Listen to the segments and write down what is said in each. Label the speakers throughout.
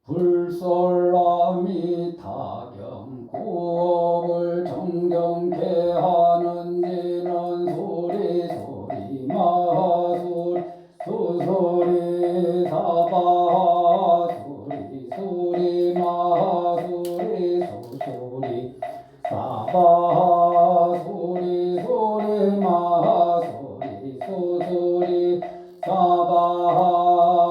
Speaker 1: 불솔람이 타경 구업을 정정케 하는지는 소리 소리 마소리 소소리 사바 소리 소리 마소리 소소리 사바 소리 소리 마소리 소소리 사바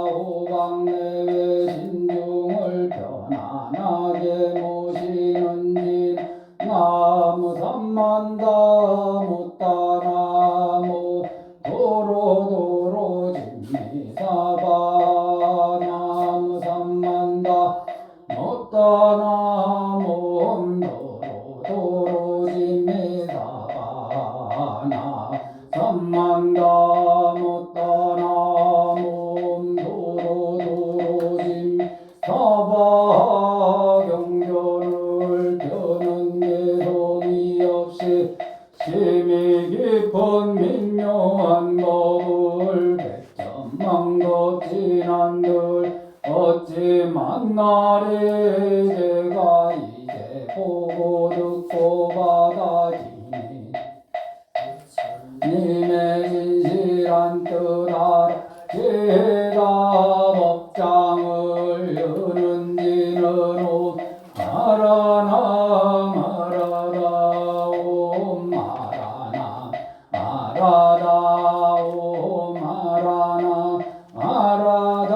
Speaker 1: 오방내외 신중을 편안하게 모시는지 나무 삼만다 못다 나무 도로도로 진미사바 나무 삼만다 못다 나무 도로도로 진미사바 나 삼만다 못다 나무 도로도로 진사바 경전을 펴는 개성이 없이 심히 깊은 민묘한 법을 백천만급 지난들 어찌 만나리 제가 이제 보고 듣고 받아지니 님의 진실한 뜻 알아 제가 법장을 여는지는 오 마라나 마라다 오 마라나 마라다 오 마라나 마라다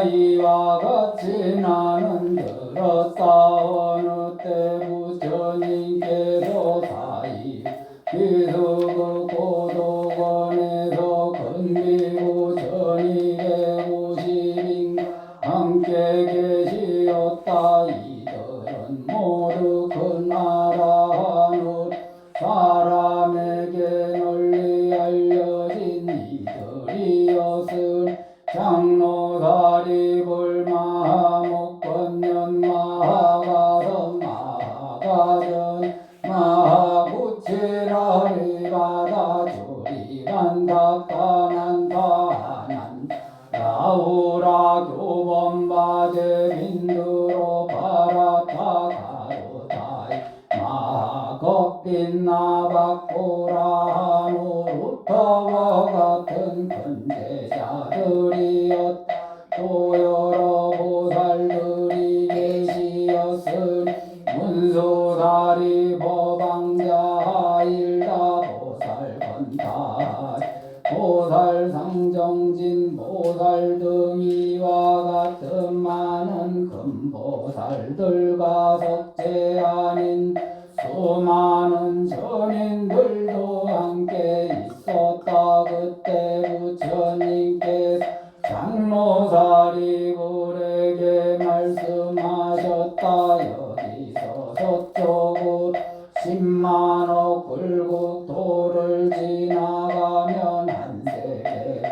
Speaker 1: 이와 같이 나는 들었다 어느 때 부처님께서 사이 비수그 고도관에서 근비구 1250인 함께 계시었다. 이들은 모두 그 나라 하늘 사람에게 널리 알려진 이들이었을 장로사리불 마하목건년 마하가선 마하가전 마하구치라리 바다주리 반닥타난 타난 라우라 교범바제 빈두로 바라타 가로다이 마하겁빈 나박고라 노루타와 같은 근제자들이었다. 또 여러 보살들이 계시었으니 문수사리 법왕자 일다 보살 건달 보살 상정진 보살 등 이와 같은 많은 금보살들과 석재 아닌 수많은 전인들도 함께 있었다. 그때 부처님께서 장로사리불에게 말씀하셨다. 여기서 서쪽으로 10만억 불국토를 지나가면 한 세계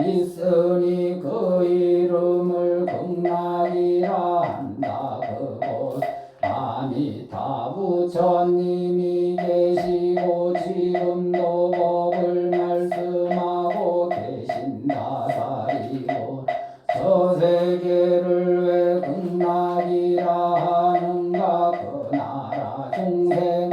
Speaker 1: 있으니 그 이름을 극락이라 한다. 그곳 아미타 부처님이 계시고 지금도 법을 말씀하고 계신다. 사리고 저 세계를 왜 극락이라 하는가. 그 나라 중생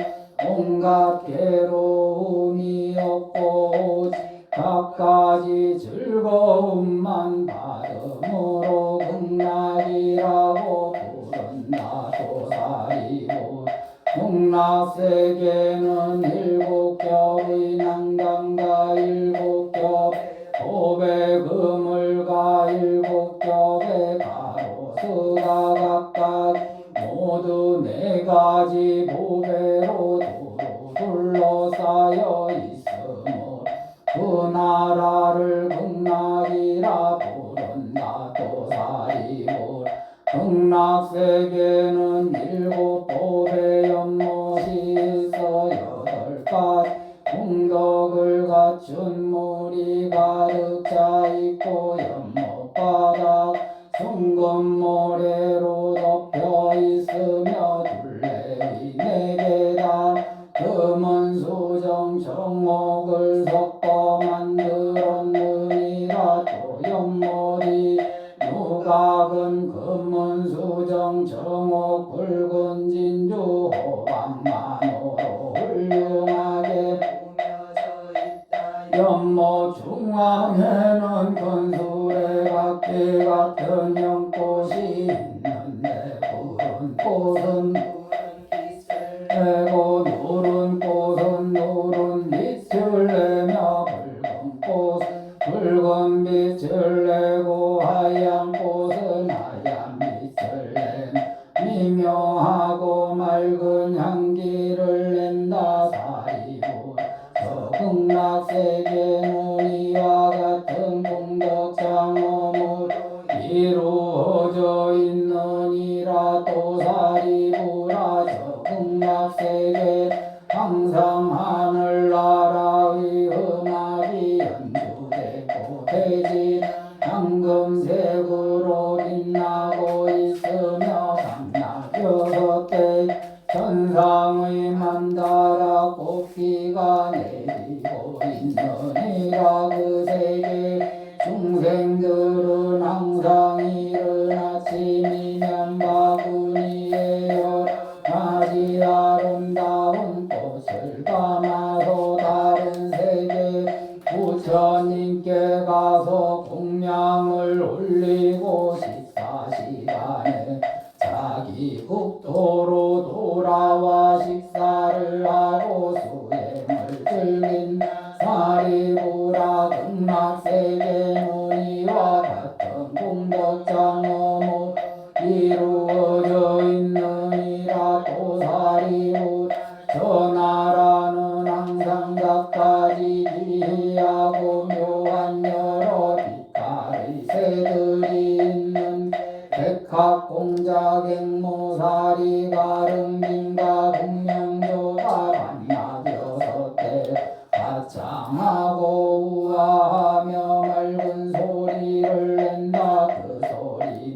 Speaker 1: 온갖 괴로움이 없고 오직 갖가지 즐거움만 받음으로 극락이라고 부른다. 도사리고 극락세계는 7겹의 난강과 7겹 도배 그물과 7겹의 가로수가 각각 모두 4가지 보배로 도로 둘러싸여 있으므로 그 나라를 극락이라 부른다. 도사리고 극락세계는 7보배 연못이 있어 8가지 공덕을 갖춘 물이 가득 차 있고 연못바닥 숭금모래로 덮여 있으며 둘레의 4계단 금은 수정 청옥을 섞어 만들었느니라. 또 연못이 누가 대각은 금문수정 정옥 붉은 진주 호박만으로 훌륭하게 연못 중앙에는 큰 수레바퀴 같은 연꽃이 있는데 푸른 꽃은 내고 노른 꽃은 노른 빛을 내며 붉은 꽃은 붉은 빛을 내고 하얀 꽃은 하얀 빛을 내 미묘하고 맑은 향기를 낸다. 사리부 적응락세계 무늬와 같은 공덕장어무로 이루어져 있느니라. 또 사리부라 적응락세계 항상 하늘나라의 음악이 연주되고 대지 황금색으로 빛나고 있으며 강락 6대 천상의 만다라 꽃비가 내리고 있느니라. 그 세계 중생들은 항상 이른 아침이면 바구니에 여러 가지 아름다운 꽃을 담아서 다른 세계 부처님께 가서 공양을 올리고 식사 시간에 자기 국토로 돌아와 식사를 하고 수행을 즐긴 사리부라. 극락세계 무늬와 같은 공덕장어무 이루어져 있느니라. 또 사리부라 저 나라는 항상 갖가지 기이하고 묘한 여러 빛깔의 새들이 있는 백합공작 앵무사리 가릉빈가 공명조가 반납 6대 가창하고 우아하며 맑은 소리를 낸다. 그 소리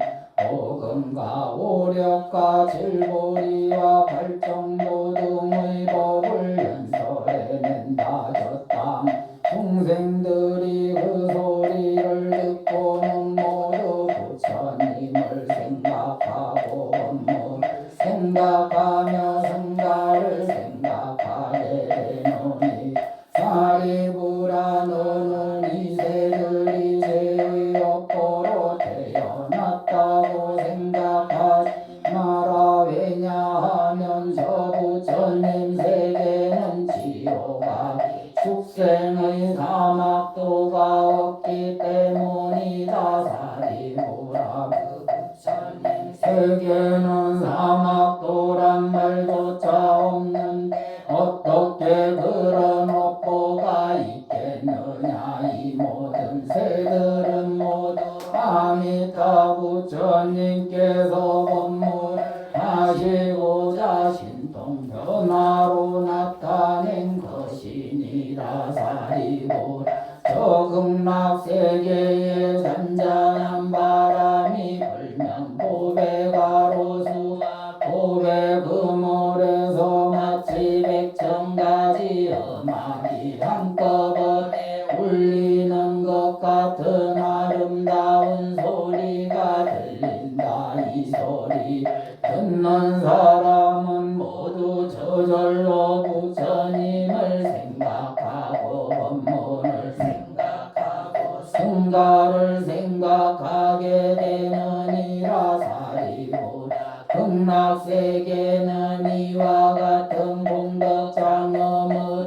Speaker 1: 오금과 오력과 질보리와 발정도 등의 법을 연설해낸다. 저 땅 중생들이 그 소리를 듣고는 모두 부처님을 생각하고 법문을 생각하며 성가를 생각하게 되노니. 사리부라 너는 이 새들이 죄의 업보로 태어났다고 생각하지 마라. 왜냐하면 저 부처님 세계는 지옥과 축생의 사막도가 없기 때문이다. 사리부라 그 부처님 세계는 사막도란 말조차 없는데 어떻게 그런 업보가 있겠느냐. 이 모든 새들은 모두 아미타 부처님께서 법문을 하시고자 신통 변화로 나타낸 것이니라. 사리부라 저 극락세계에 잔잔한 바람이 불면 보배가로수가 보배 그물에서 마치 100,000가지 음악이 한꺼번에 울리는 것 같은 아름다운 소리가 들린다. 이 소리 듣는 사람은 모두 저절로 부처님을 생각하고 법문을 생각하고 성가를 생각하게 되느니라. 사리부라 극락세계는 이와 같은 공덕장엄으로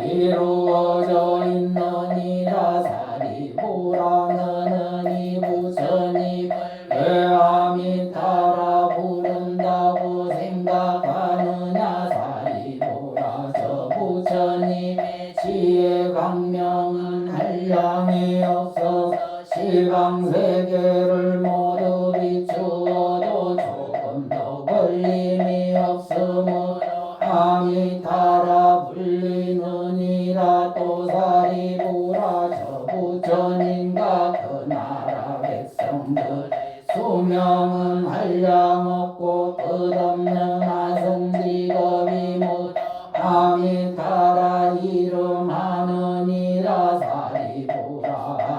Speaker 1: 이루어져 있느니라. 사리부라 너는 이 부처님을 왜 아미타라 부른다고 생각하느냐. 사리부라 저 부처님의 지혜 강명은 한량이 없어서 시방세계를 모두 비추어도 조금 더 걸림이 없으므로 아미타라 불리느니라. 또 사리부라 저 부처님과 그 나라 백성들의 수명은 한량없고 끝없는 아성직업이 모두 아미타라 이름하느니라. 사리부라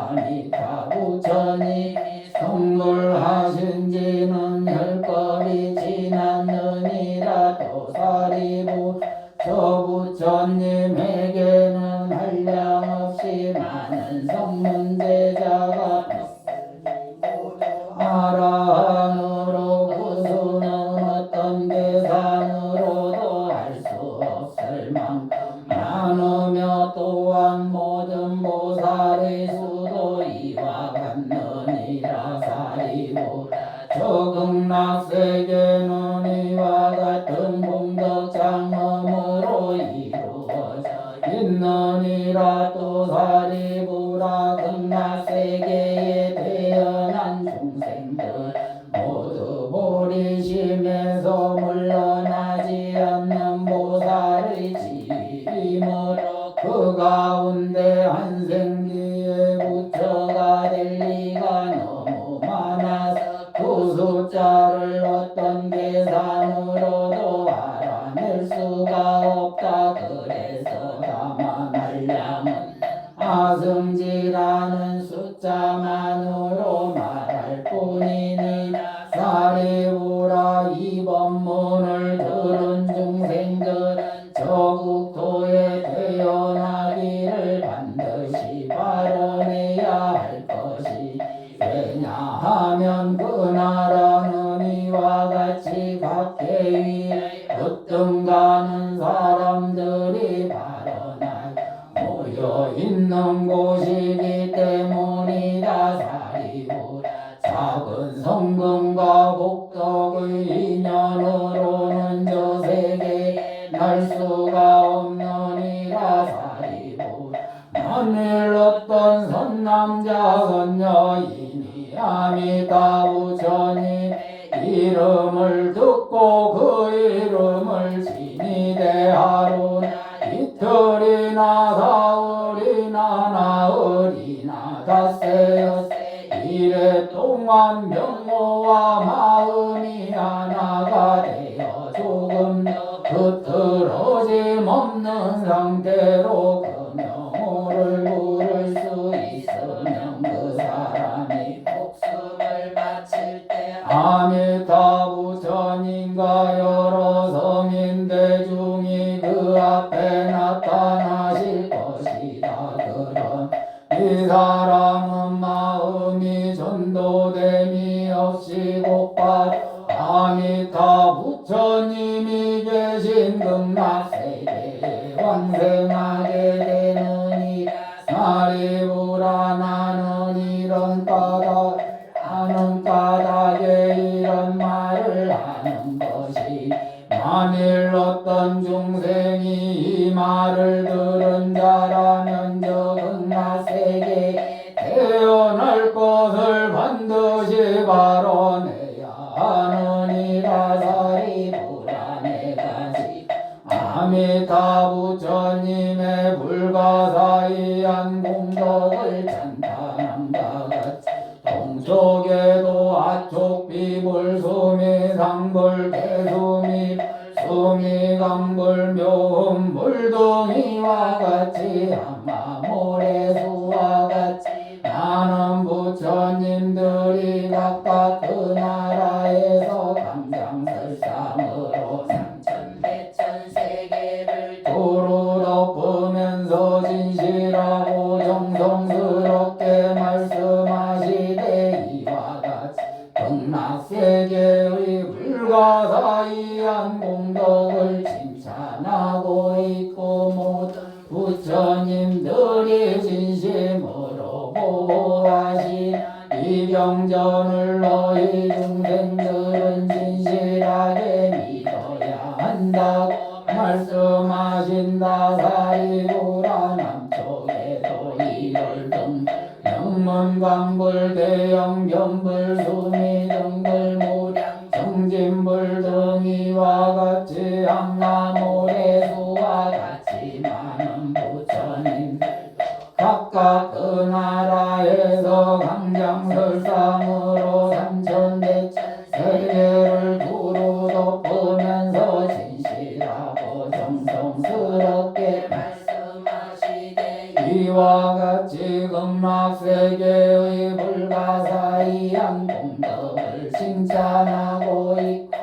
Speaker 1: 아미타 부처님이 성문 공돌하신지는 혈겁이 지났느니라. 도사리부 저 부처님에게는 한량없이 많은 성문제자가 아라한으로 그 수는 어떤 계산으로도 할 수 없을 만큼 많으며 또한 모든 보살의 수도 이와 같느니라. 사리부라 저극락세계는 이와 같은 공덕장엄으로 이루어져 있느니라. 또 사리부라 극락세계에 태어난 중생들 모두 보리심에서 물러나지 않는 보살의 지위이므로 그 가운데 한 생기에 부처가 될 리가 너무 많아서 그 숫자를 어떤 계산으로도 알아낼 수가 없다. 그래서 다만 한량은 아승지라는 숫자만으로 말할 뿐이니 사리부라 이 법문을 들은 중생들은 저 국토에 태어나기를 반드시 발언해야 할 것이 왜냐하면 그 나라는 이와 같이 각계위에 으뜸 가는 사람들이 발언할 모여 있는 곳이기 때문이다. 사리부라 작은 성금과 복덕의 인연으로는 저 세계에 날 수가 없느니라. 사리부라 만일 어떤 선남자 선여인이 아미타 부처님 이름을 듣고 그 이름을 지니 대하루나 이틀이나 사흘이나 나흘이나 닷새 이래 동안 명호와 마음이 하나가 되어 조금 더 흐트러짐 없는 상태로 그 명호를 부를 수 있으면 그 사람이 목숨을 바칠 때 아미타 부처님과 여러 성인대 중이 그 앞에 나타나실 것이다. 그럼 이 사람은 마음이 전도됨이 없이 곧바로 아미타 부처님이 계신 극락세계에 왕생하게 되느니라. 사리부라 나는 이런 하는 까닭에 이런 말을 하는 것이 만일 어떤 중생이 이 말을 들은 자라면 저 극락세계에 태어날 것을 반드시 발언해야 하느니라. 사리부라 내가지 아미타 부처님의 불가사의한 공덕을 찬탄함과 같이 동쪽에도 아촉 비불 수미 상불 개수미 수미 강불 묘음 물등이와 같이 하마 모래수와 같이 많은 부처님들이 각각 그 나라에서 감장설상으로 삼천대천 세계를 두루 덮으면서 진실하고 정성스럽게 말씀하시되 이와 같이 극락세계의 불가사의한 공덕을 칭찬하고 있고 모든 부처님들이 진심으로 보호하신 이 경전을 너희 중생들은 진실하게 믿어야 한다고 말씀하신다. 사리부라 남쪽에도 이월등 명문광불 대영견불 수미등불 무량 정진불 등이와 같이 항나모래수와 같이 많은 부처님들 각각 그 나라에서 강장설상으로 삼천대천 세계를 두루 덮으면서 진실하고 정성스럽게 말씀하시되 이와 같이 극락세계의 불가사의한 공덕 공덕을 칭찬하고 있고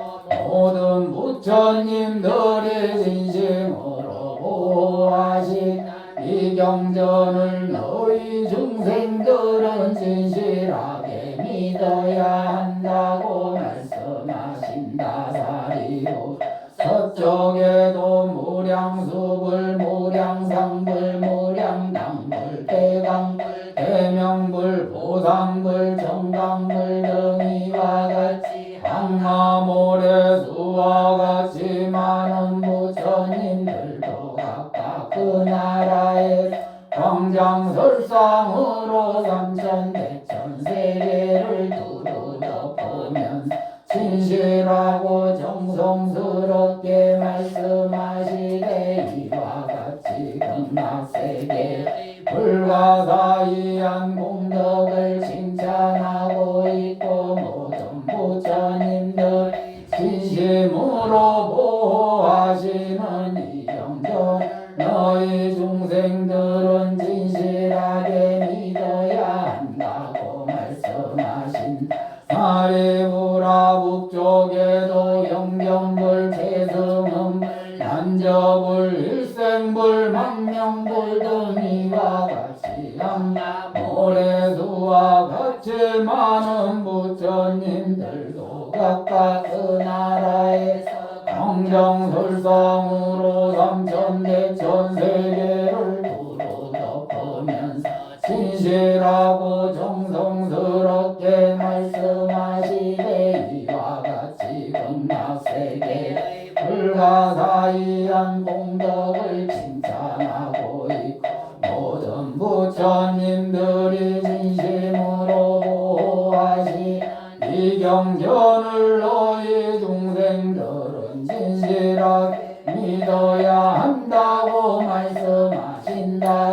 Speaker 1: 모든 부처님들이 진심으로 보호하신 이 경전을 너희 중생들은 진실하게 믿어야 한다고 말씀하신다. 사리부 서쪽에도 무량수불 무량상불 무량당불 대강불 대명불 보상불 정강불 등이와 같이 항마모래수와 같이 많은 부처님들도 각각 그 나라에 광장설상으로 삼천대천세계를 두루 덮으면 진실하고 정성스럽게 말씀하시되 이와 같이 극락세계 불가사의한 공덕을 칭찬하고 있고 모든 부처님들 진심으로 보호하시는 이 경전 너희 중생들은 진실하게 믿어야 한다고 말씀하신 사리부라 북쪽에도 영경불 재승음불 난저불 일생불 망명불 등이와 같이 모래수와 같이 많은 부처님들도 각각 그 나라에서 경정설상으로 삼천대천세계를 두루 덮으면서 진실하고 정성스럽게 말씀하시되 이와 같이 극락세계의 불가사의한 공덕을 칭찬하고 있고 모든 부처님들이 진심으로 보호하시 이 경전을 너희 중생들은 진실하게 믿어야 한다고 말씀하신다.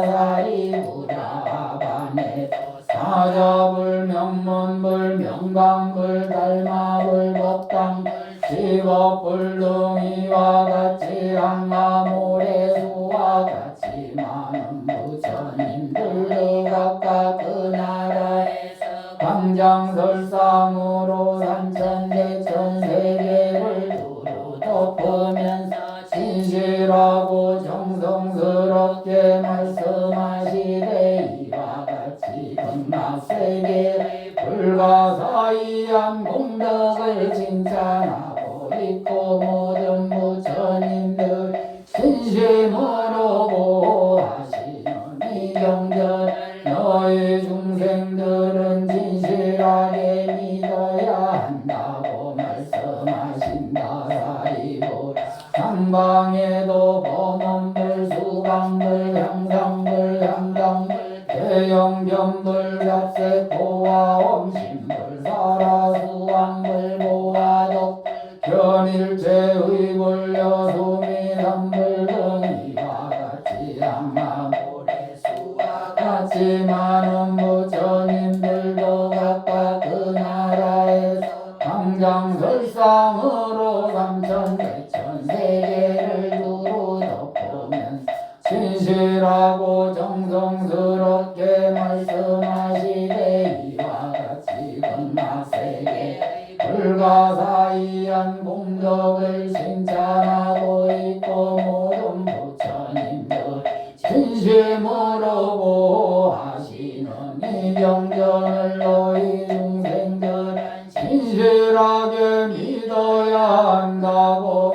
Speaker 1: 사리부라반에 사자불 명문불 명강불 달마불 법당불 십업불 등이와 같이 항마모래수와 같이 많은 부처님들도 각각 그 나라에서 광장설상으로 삼천대천세계를 두루 덮으면서 진실하고 정성스럽게 말씀하시되 이와 같이 극락세계의 불가사의한 공덕을 칭찬하고 있고 모든 부처님들 진심으로 보호하시는 이 경전 너희 중생들은 진실하게 믿어야 한다고 말씀하신다. 사리부 삼방에도 범원불 수강불 향상불 향강불 대영견불 잡세포와 엄신불 사라수왕불 보화덕 견일체의불 여수미삼불 등이와 같이 항마모래수와 같이 많은 부처님들도 각각 그 나라에서 광장설상으로 삼천대천세계를 두루 덮으면 진실하고 정성스럽게 말씀하시되 이와 같이 극락세계의 불가사의한 공덕을 칭찬하고 있고 모든 부처님들 진심으로 보호하시는 이 경전을 너희 중생들은 진실하게 믿어야 한다고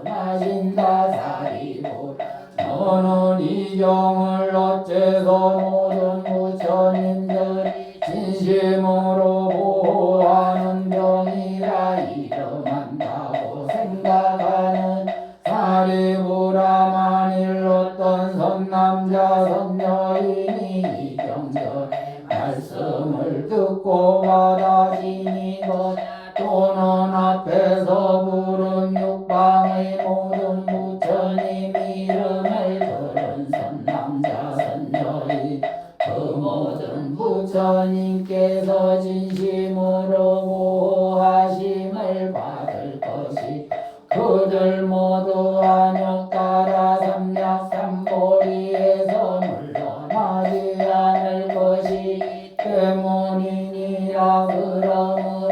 Speaker 1: 말씀하신다. 사리부 너는 이 경을 어째서 모든 부처님들이 진심으로 보호하는 병이라 이름한다고 생각하는 사리부라. 만일 어떤 선남자 선여인이 이 경전의 말씀을 듣고 받아지니거나 또는 앞에서 부른 육방의 모든 부처님 이름을 들은 선남자 선여인 그 모든 부처님께서 진심으로 보호하심을 받을 것이 그들 모두 안욕 따라 삼략삼보리에서 물러나지 않을 것이 때문이니라. 그러므로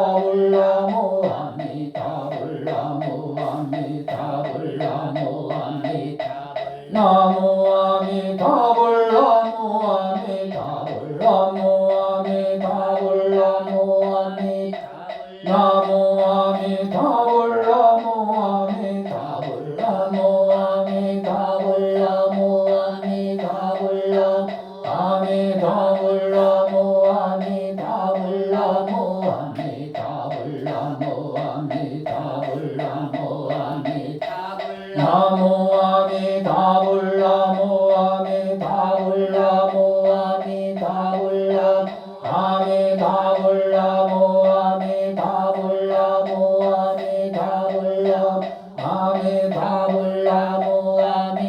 Speaker 1: 아미타불나무 아미타불나무 아미타불나무 나무 아미타불나무 아미타불나무 아미타불나무 나무 아미타불나무 아미타불나무 아미타불나무 아미타불나무 아미타불나무 아미타불나무 아미타불나무 아미타불나무 나무 아미타불나무 아미타불나무 아미타불나무 아미타불나무 아미타불나무 아미타불나무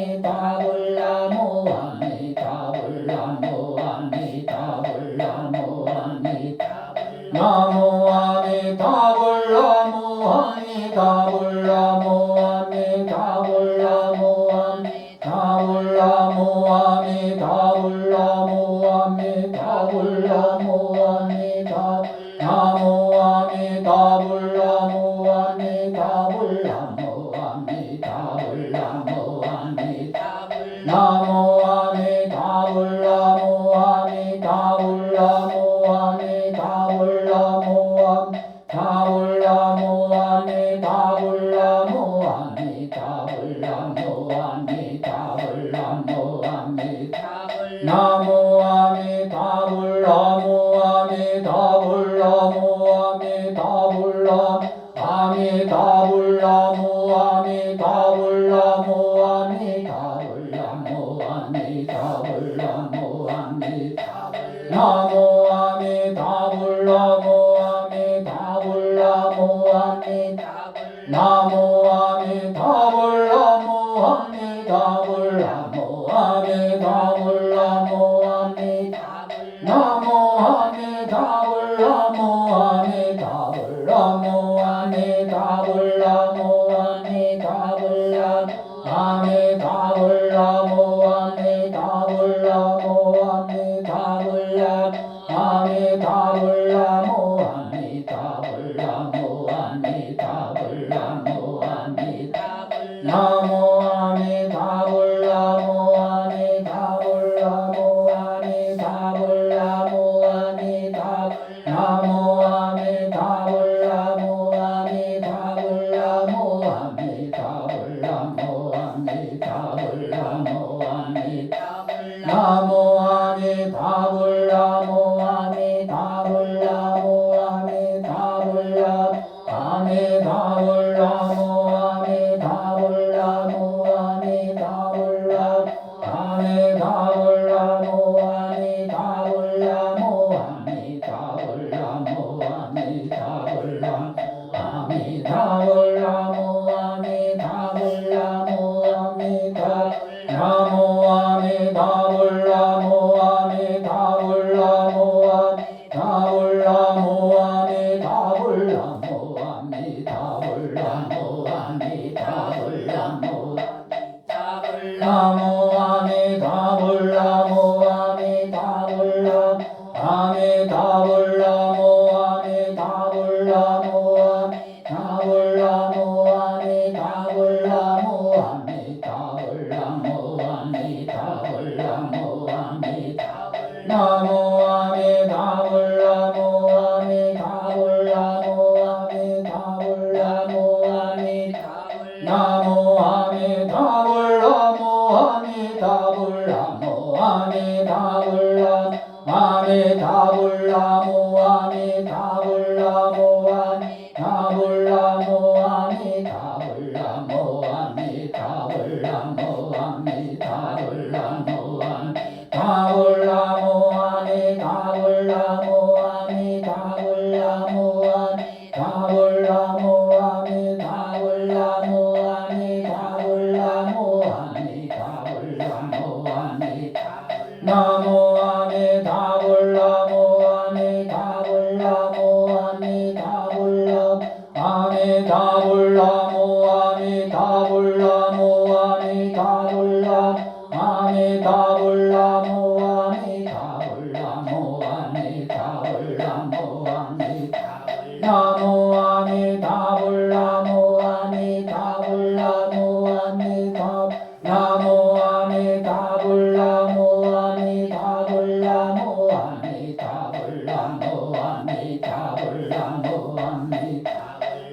Speaker 1: 아미타불나무 아미타불나무 아미타불나무 아미타불나무 나무 아미타불나무 아미타불나무 아미타불나무 아미타불나무 아미타불나무 아미타불나무 아미타 나무 아미타불나무 아미타불나무 아미타불나무 나무 아미타불나무 아미타불나무 아미타불나무 아미타불나무 아미타불나무 아미타불나무 아미타불나무 나무 아미타불나무 아미타불나무 아미타불나무 아미타불나무 아미타불나무 아미타불나무 아미타불나무 나무 아미타불나무 아미타불나무 나무 아미타불나무 아미타불나무 아미타불나무 나무 아미타불나무 아미타불나무 아미타불나무 아미타불나무 아미타불나무 아미타불나무 아미타불나무 아미타불나무 아미타불나무 아미타불나무 나무 아미타불나무 아미타불나무 아미타불나무 나무 아미타불나무 아미타불나무 아미타불나무 아미타불나무 나무 아미타불나무 아미타불나무 아미타불나무 아미타불나무 아미타불나무 아미타불나무 아미타불나무 아미타불나무 아미타불나무 아미타불나무 아미타불나무 아미타불나무 나무 아미타불나무 아미타불나무 아미타불나무 아미타불나무 아미타불나무 아미타불나무 나무 아미타불나무 아미타불나무 아미타불나무 아미타불나무 아미타불나무 아미타불나무 아미타불나무 아미타불나무 나무 아미타불나무 아미타불나무 아미타불나무 나무 아미타불나무 아미타불나무 아미타불나무 아미타불나무 아미타불나무 아미타불나무 아미타불나무 아미타불나무 아미타불나무 아미타불나무 아미타불나무 아미타불나무 아미타불나무 아미타불나무 아미타불나무 아미타불나무 나무 아미타불나무 아미타불나무 아미타불나무 아미타불나무 아미타불나무 아미타불나무 아미타불나무 아미타불나무 아미타불나무 아미타불나무 나무 아미타불나무 아미타불나무 아미타 나무 아미타불나무 아미타불나무 아미타불나무 아미타불나무 아미타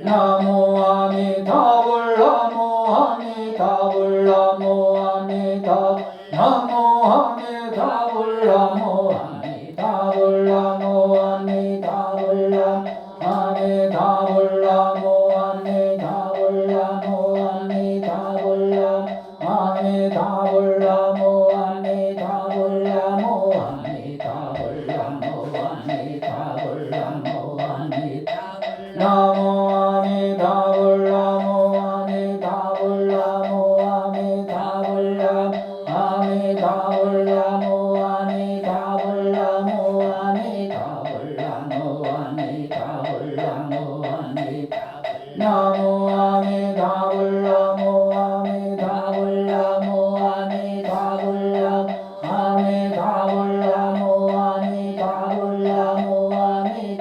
Speaker 1: 나무 아미타불나무 아미타불나무 아미타 나무 아미타불나무 아미타불나무 아미타불나무 아미타불나무 아미타불나무 아미타불나무 아미타불나무 아미타불나무 아미타불나무 아미타불나무 아미타 나무 아미타불나무 아미타불나무 아미타불나무 아미타불나무 아미타불나무 아미타불나무 아미타불나무 아미타 나무 아미타불나무 아미타불나무 아미타불나무 아미타불나무 아미타불나무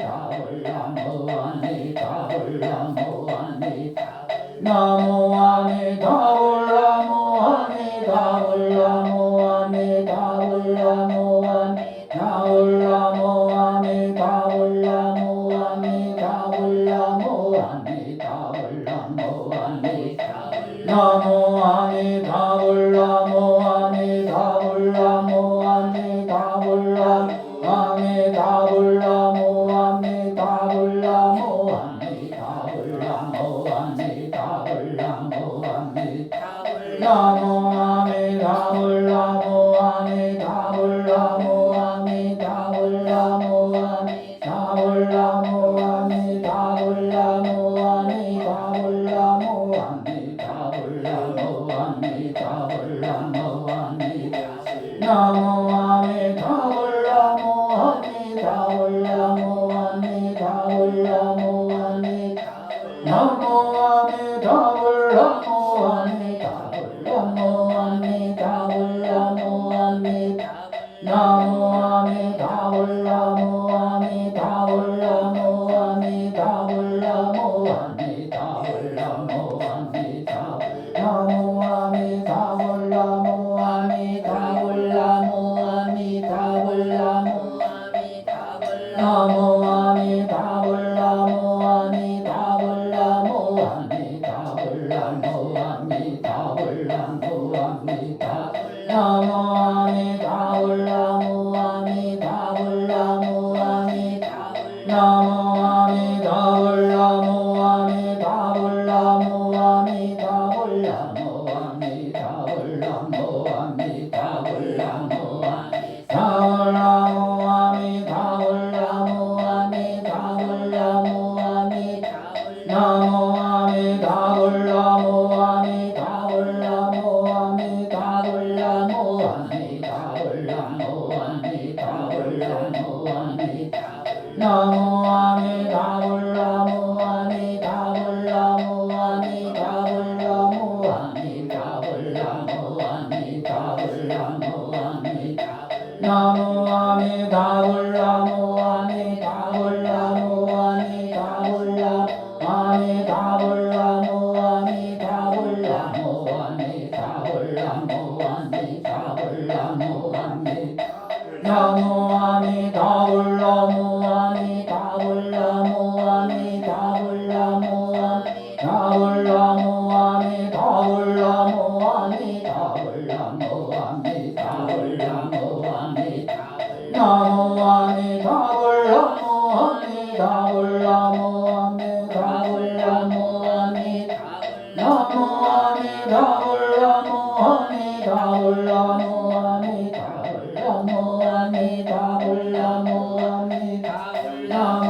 Speaker 1: 아미타불나무 아미타불나무 아미타 나무 아미타불나무 아미타불나무 아미타불나무 아미타불나무 아미타불나무 아미타불나무 아미타불나무 아미타 나무 아미타불나무 아미타불나무 아미타불나무 아미타불나무 아미타불나무 아미타불나무 아미타불나무 아미타 나무 아미타불나무 아미타불나무 아미타불나무 아미타불나무 아미타불나무 아미타불나무 아미타불나무 아미타불나무 아미타 나무 아미타불나무 아미타불나무 아미타불나무 아미타 나무 아미타불나무 아미타불나무 아미타불나무 아미타 나무 아미타불나무 아미타불나무 아미타불나무 아미타불나무 아미타 나무 아미타불나무 아미타불나무 아미타불나무 나무 아미타불나무 아미타불나무 아미타불나무 아미타불나무 아미타 나무 아미타불나무 아미타불나무 아미타 나무 아미타불나무 아미타불나무 아미타불나무 아미타불나무 아미타불나무 아미타불나무 아미타불나무 아미타불나무 아미타 나무 아미타불나무 아미타불나무 아미타불나무 아미타불나무 아미타불나무 아미타 나무 아미타불나무 아미타불나무 아미타불나무 아미타불나무 아미타불나무 아미타 나무 아미타불나무 아미타불나무 아미타불나무 아미타불나무 아미타불나무 아미타불나무 아미타불나무 아미타 나무 아미타불나무 아미타불나무 아미타불나무 아미타불나무 아미타불나무 아미타불나무 아미타불나무 아미타 나무 아미타불나무 아미타불나무 아미타불나무 아미타 나무 아미타불나무 아미타불나무 아미타불나무 아미타불나무 아미타 나무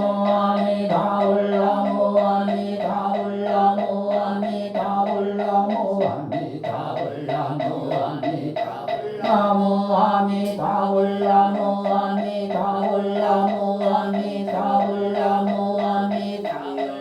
Speaker 1: 아미타불나무 아미타불나무 아미타불나무 아미타불나무 아미타 나무 아미타불나무 아미타불나무 아미타불나무 아미타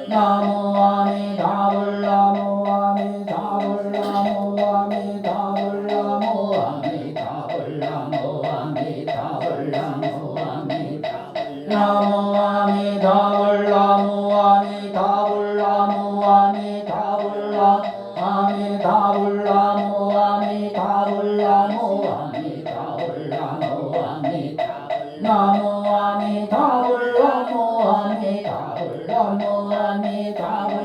Speaker 1: 나무 아미타불나무 아미타불나무 아미타불나무 아미타불나무 아미타불나무 아미타 나무 아미타불나무 아미타불나무 아미타불나무 아미타불나 아미타불나무 아미타불나무 아미타불나무 나무 아미타불나무 아미타불나무 아미타불나무 아미타불나무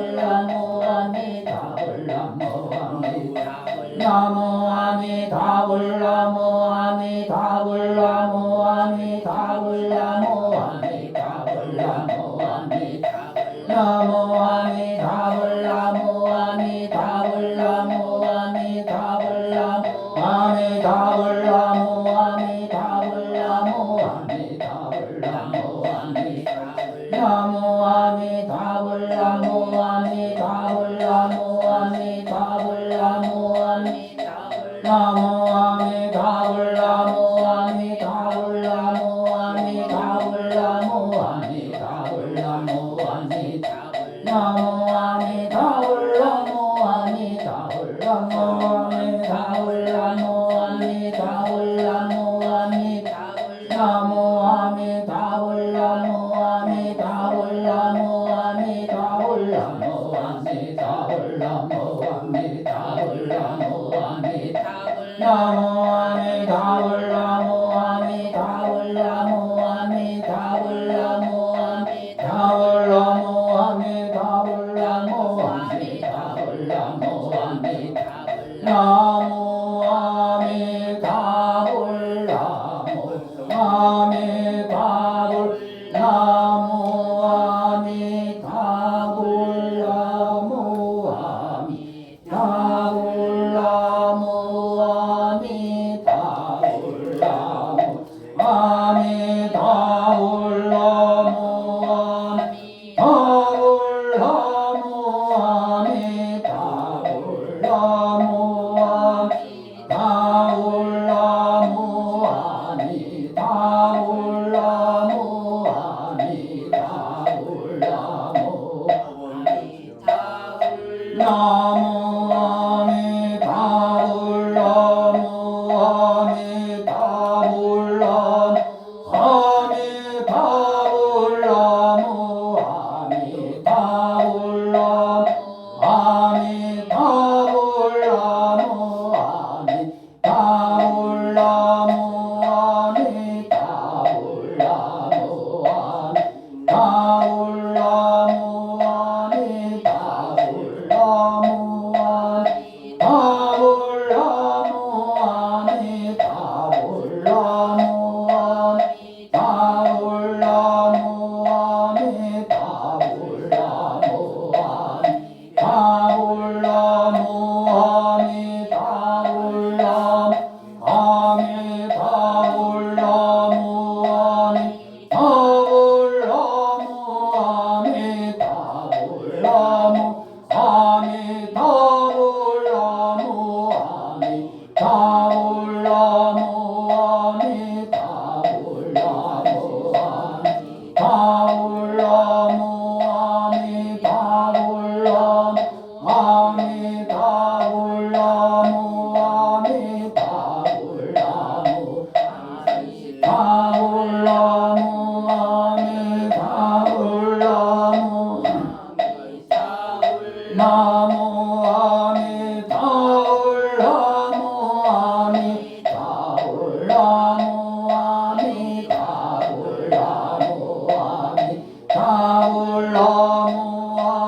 Speaker 1: 나무 아미타불나무 아미타불나무 아미타불나무 아미타불나무 나무 아미타불나무 아미타불나무 아미타불나무 아미타불나무 아미타불나무 아미타불나무 나무 아미타불나무 아미타불나무 아미타불나무 나무 아미타불나무 아미타불나무 아미타불나무 아미타불나무 나무 아미타불나무 아미타불나무 아미타불나무 아미타불나무 나무 아미타불나무 아미타불나무 아미타불나무 아미타불나무 아미타불나무 나무 아미타불나무 아미타불나무 아미타불나무 아미타불나무 아미타불나무 아미타불나무 나무 아미타불나무 아미타불 나무 아미타불나무 아미타불나무 아미타불나무 아미타불나무 나무 아미타불나무 아미타불나무 아미타불나무 아미타불나무 아미타불나무 아미타불나무 나무 아미타불나무 아미타불나무 아미타불나무 아미타불나무 아미타불나무 아미타불나무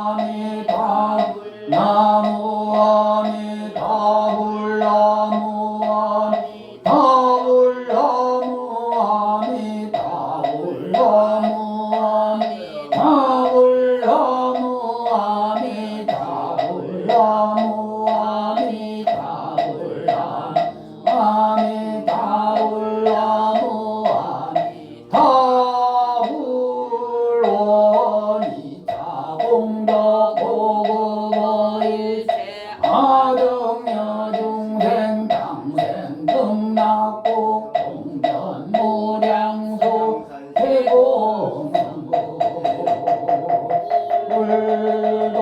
Speaker 1: 오늘도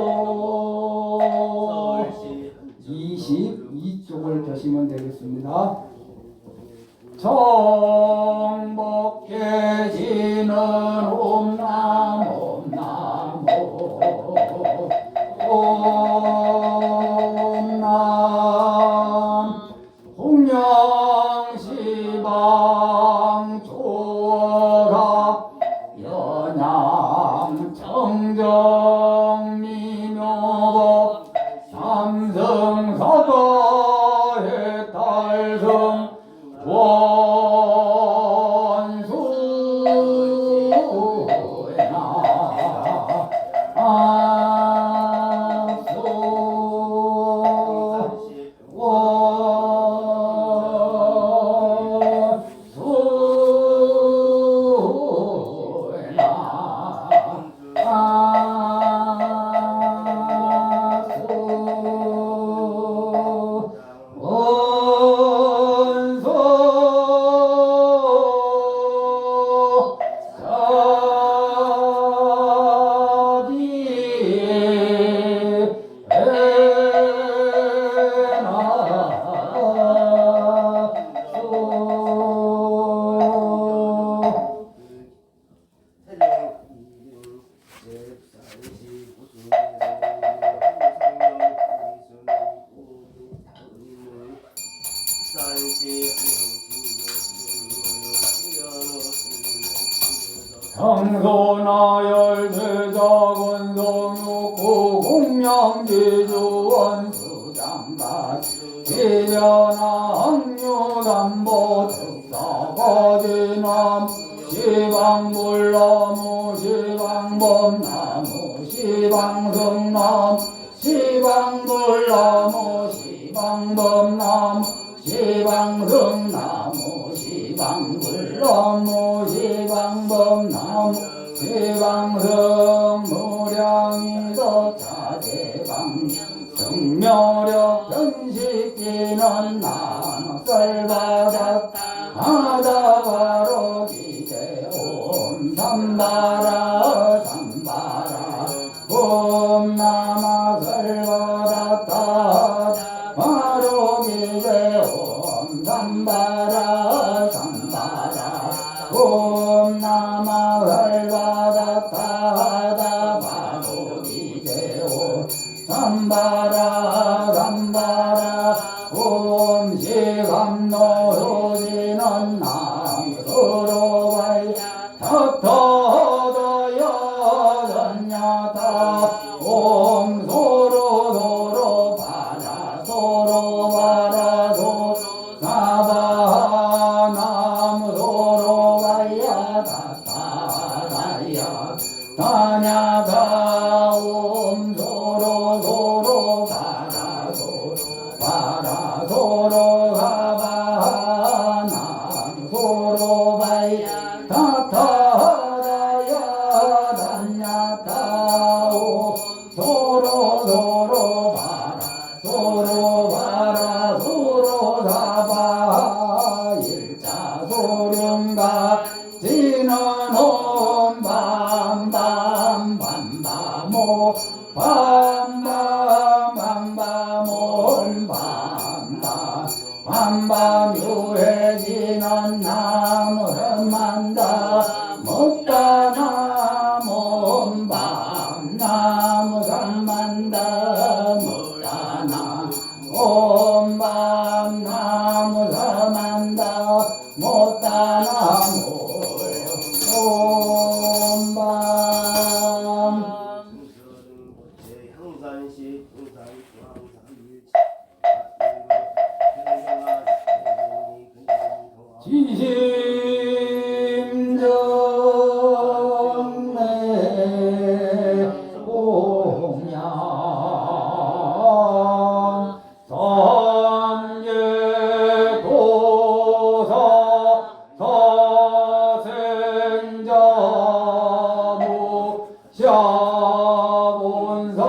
Speaker 1: 22쪽을 펴시면 되겠습니다. 정복해지는 옴나무 옴나무 공명기주 원수장가 지변항유담보 특사거지남 시방불나무 시방범나무 시방성나무 시방불나무 시방범나무 시방성나무 시방불나무 시방범나무 시방성 무량이도 자제방 성묘력 현식기는 나눠설바다 하다바로 기대옴 삼바라 삼바라 옴 나마설바다타 바로 기대옴 삼바라 삼바라 옴 나마설바다타 바로 기대옴 삼바라 삼바라 옴 시감노소지는 남서로와이 탁터더여전야타 옴 소로소로 바라 소로 바라 소 사바남 소로와야 다타라야 다냐가 옴 소로소로 바라 소로 바라 소로 가바남 소로 바이 타타라야 단야타오 소로 바라 소로 바라 소로 가바 일자 소룡가 지는 홈 밤밤밤밤밤모 밤밤밤밤봄 밤밤 밤밤 유해지는 나무는 만다 못다나 몸밤 나무 삼만다 못다나 옴밤 나무 삼만다 못다나 옴밤
Speaker 2: 항산시 항산시
Speaker 1: 지심정내 공양 선계도서 서생자무 샤본사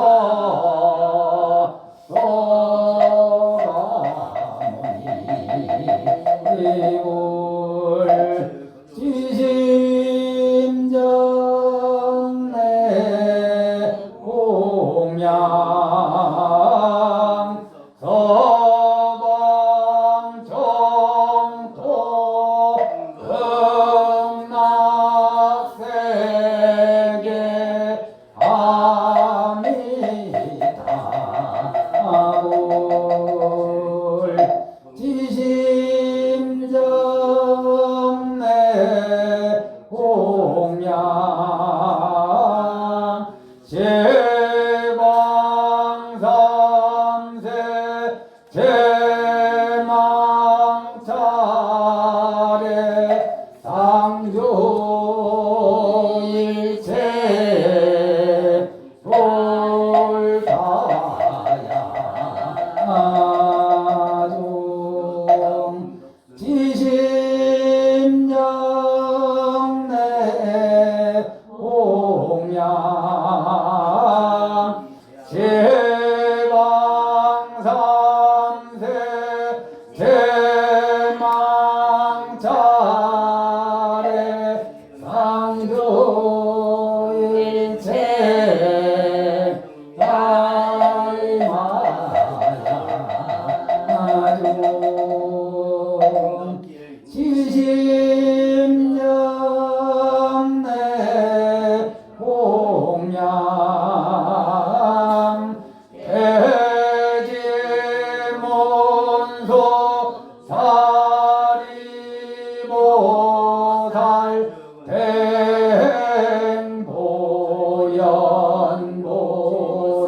Speaker 1: 서가모니 지심정내 공양 서방정토 극락세계 아미타불 지심정내 공양 제발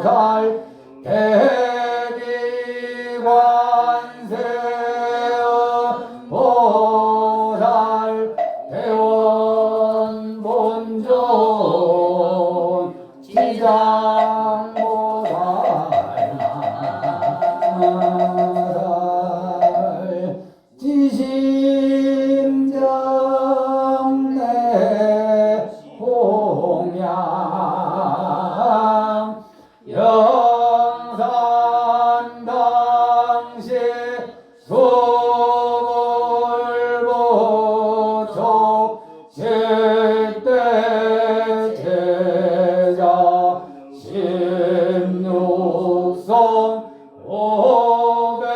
Speaker 1: 보살 대원 본존 지장보살 나살 지심정내 홍양 영산당시 수불보촉 십대 제자 십육성 오백성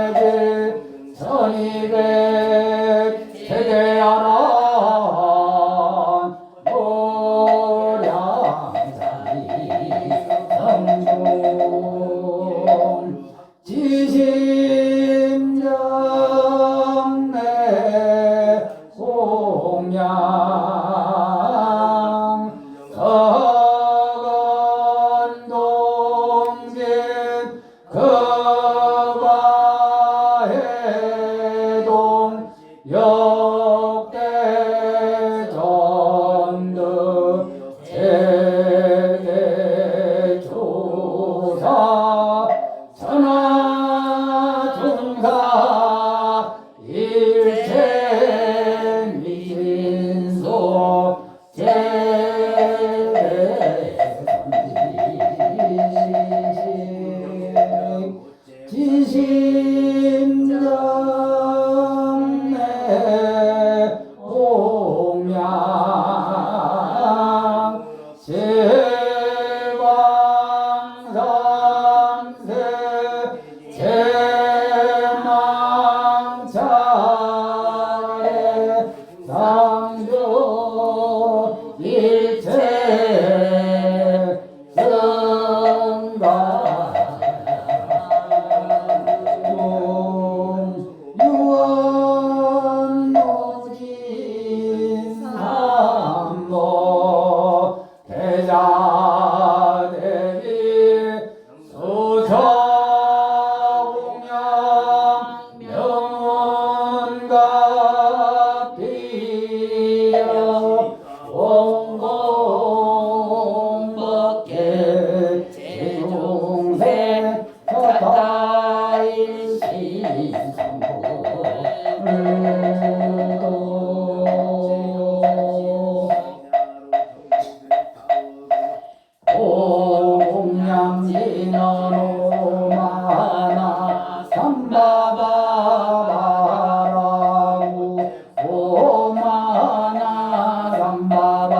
Speaker 1: 독수성내지 천이백 세대야란 모량자리 성공 지심정내 홍양 서건동진 거바해동 역대전득 세계조사 천하중사 일체미진소 지심정내 홍양 제방삼세 제망차례 상조 일체 성가 유언노진 삼모 대자대비 수서공양 명언가비여 원공법계 제중생 공양진언오마나 삼바바바라구 오마나 삼바바바라구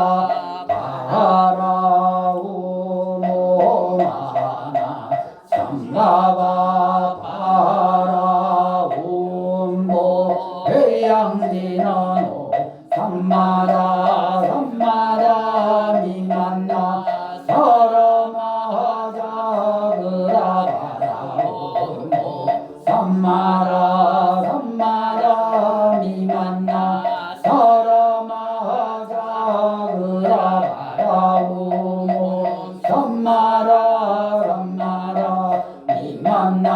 Speaker 1: 오마나 삼바바바라구 해양진언오 삼마다 삼마다 미만나 서러마자 그라바라오 삼마라 삼마라 미만나 서러마자 그라바라오 삼마라 삼마라 미만나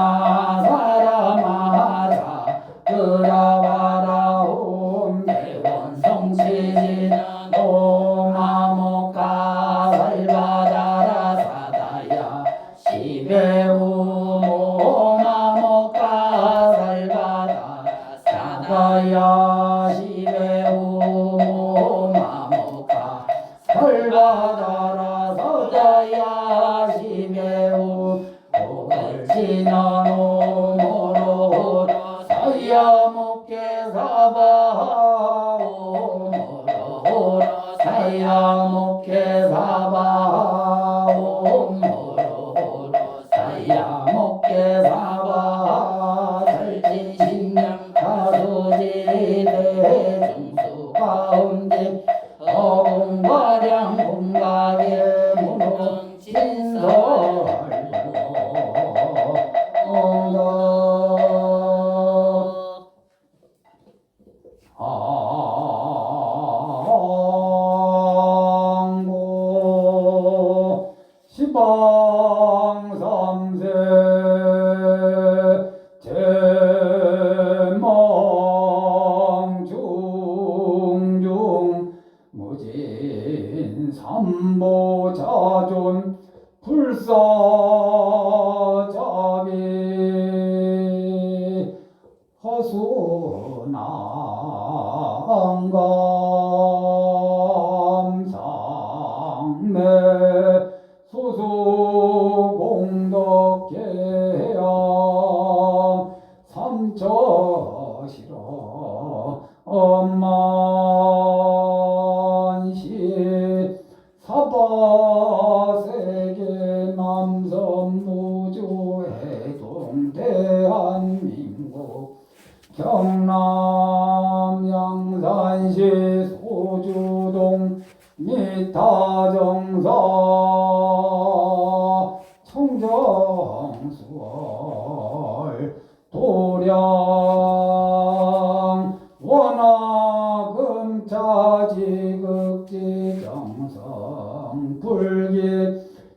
Speaker 1: 사라마자 그라바라오 대원성치진 오마모카 살바다라 사다야 시베우 오마모카 살바다 사다야 시베우 오마모카 살바다라 사다야 시베우 오걸지난 오모로 사야목계 사바 오모로 사야목계 사바 오모로 사야목계 사바 설진신령 가수지대 중수 가운데 어공과량 공각의 문홍진설 지방 삼세 제망 중중 무진 삼보자존 불사자비 허수난감상내 소수공덕계양 삼처시러 엄만시 사바세계 남섬무주해동 대한민국 경남 양산시 소주동 미타정사 청정수월 도량 원화금차지극지정성 불기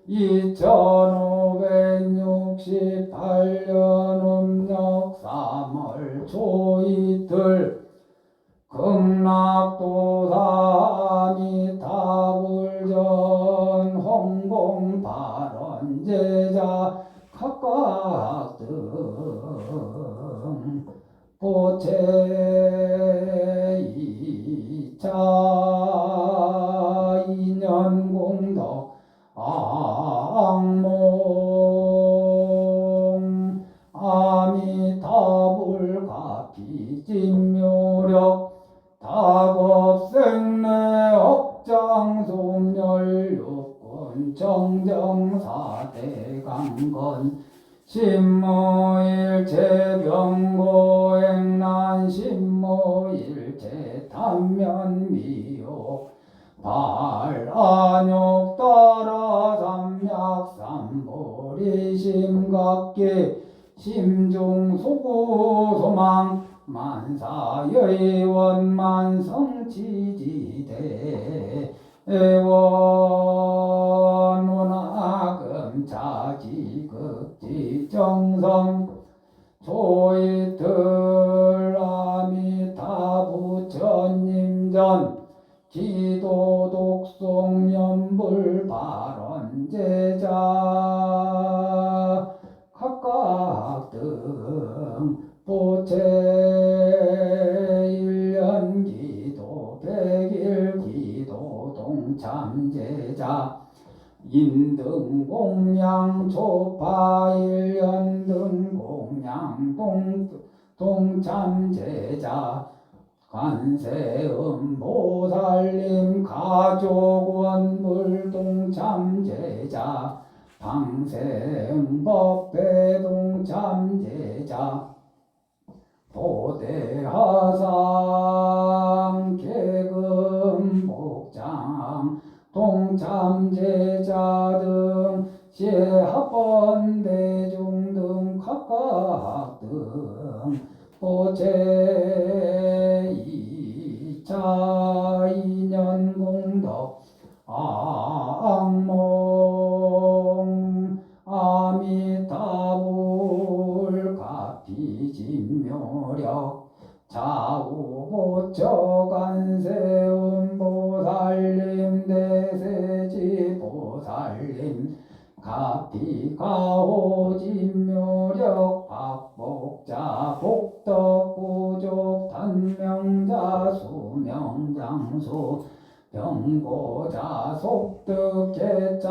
Speaker 1: 2568년 음력 3월 초이틀 극락도사미 다불전 홍공발언제자 각각 등 보채 2차 2년 공덕 악몽 아미타불 가피진묘력 다겁생내 억장소멸육군 정정사대강건 신무일체병고행난 신무일체 단면미욕 발안욕 따라 삼약삼보리 심각기 심중소구 소망 만사여의원 만성지지대 애원문화금차지극지정성 조이틀 아미타부처님전 기도독송연불발언제자 각각 등 보채 1년 기도 100일 기도 동참제자 인등공양 초파 1년 등공양 동참제자 관세음보살님 가족원불 동참제자 방생법회 동참제자 도대하상 계금복장 동참제자 등 시합원 대중 등 각각 등 보채 2차 2년 공덕 악몽 아미타불 가피진묘력 좌우보처 관세음보살님 대세지보살님 가피가호진묘력 박복자 복덕구족 단명자 수명장수 병고자 속득제자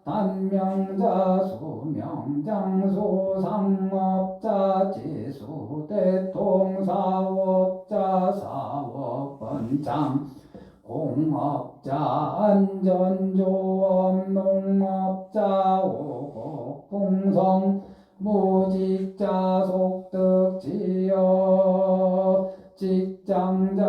Speaker 1: 단명자 수명장수 상업자 지수대통사업자 사업번창 공업자 안전조업 농업자 오곡풍성 무직자 속득지업 직장자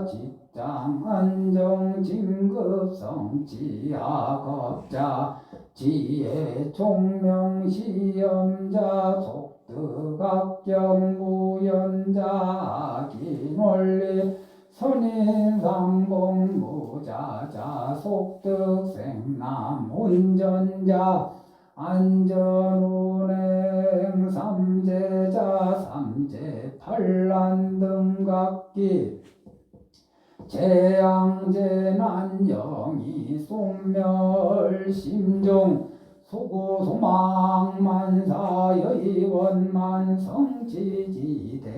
Speaker 1: 직장 안정 진급성 지학업자 지혜 총명 시험자 속득학경 무연자 악인원리 선인상봉무자자 속득생남 운전자 안전운행 삼재자 삼재 반란등각기 재앙재난 영이 소멸심중 소고소망만사 여의원만 성지지대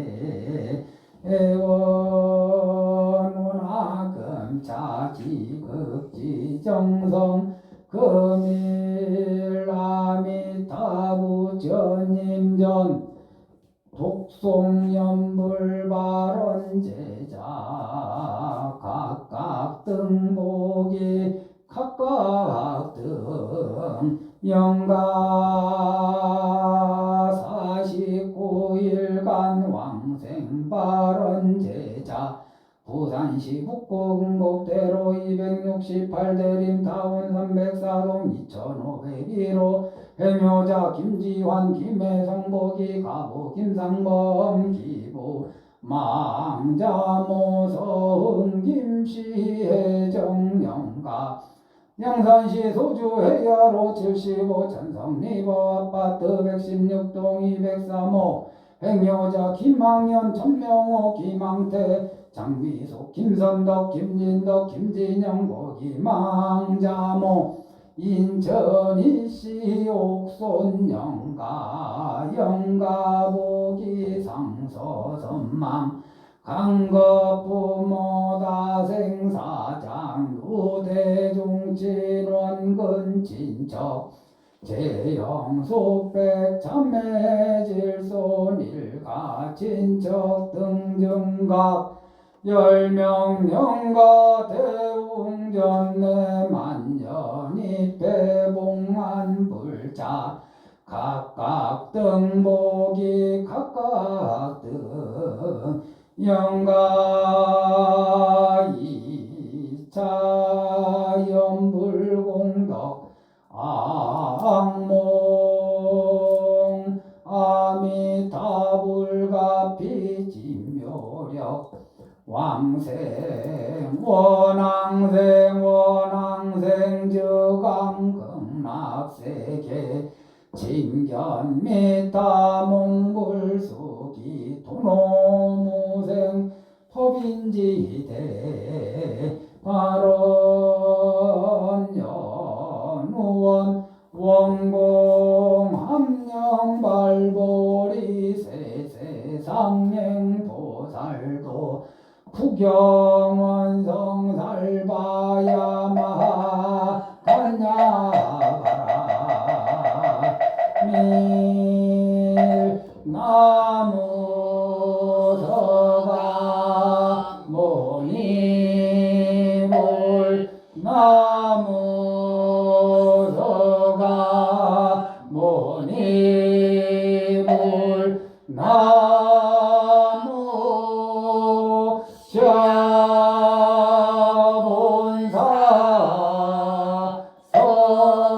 Speaker 1: 애원운하금 자지극지정성 금일아미타부전임전 독송연불발언제자 각각 등복이 각각 등 영가 49일간 왕생발언제자 부산시 북구금곡대로 268대림 타운 304동 2501호 해묘자 김지환 김해성복이 가보 김상범 기보 망자모서흥 김씨해정영가 양산시 소주 해야로 75 천성리버 아파트 116동 203호 행여자 김항연 천명호 김항태 장미숙 김선덕 김진덕 김진영 고기망자모 인천이시 옥손영가 영가보기 상서선망 강거부모다생사장 누대중진원근 친척 재영속백 참매질손 일가 친척 등증각 10명 영가 대웅전내 만년이 배봉한 불자 각각 등복이 각각 등 영가 2차 연불공덕 악몽 아미타불가 비진묘력 왕생 원왕생 즉왕극락세계 진견미타 몽불수기 도노무생 법인지대 발언연우원 원공 함령발보리 세세상행보살도 구경원성살바야마 간야가라 밀나무서가 모니몰 나무서가 모니몰 나무 샤본사 서가미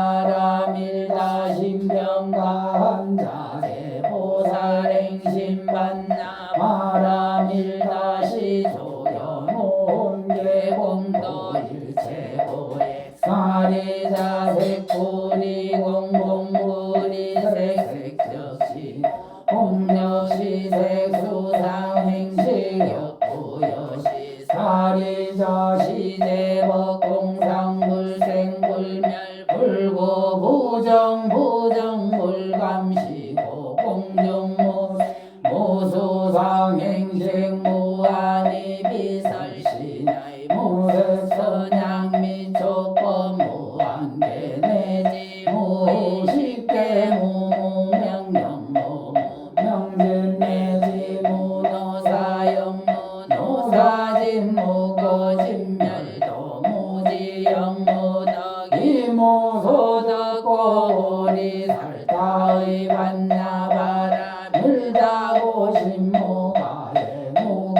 Speaker 1: 마반야바라밀다 신병가한자세 보살행신반나 마라밀다 시조연온계공도일체고액 사리자색구리 공공구리색색적시 공력시색수상행식역구여시 사리자시대법 공상불생불멸 불고부정불감시고 공정무 무수상행식 무한히 비설신의 무색선양미 촉법 무한계 내지 무의식계 무무명령 무명진 내지 무노사용 무노사진 무거진멸도 무지영 무덕이 무소덕고리 살타의 반나바라 밀다고 신무가에 무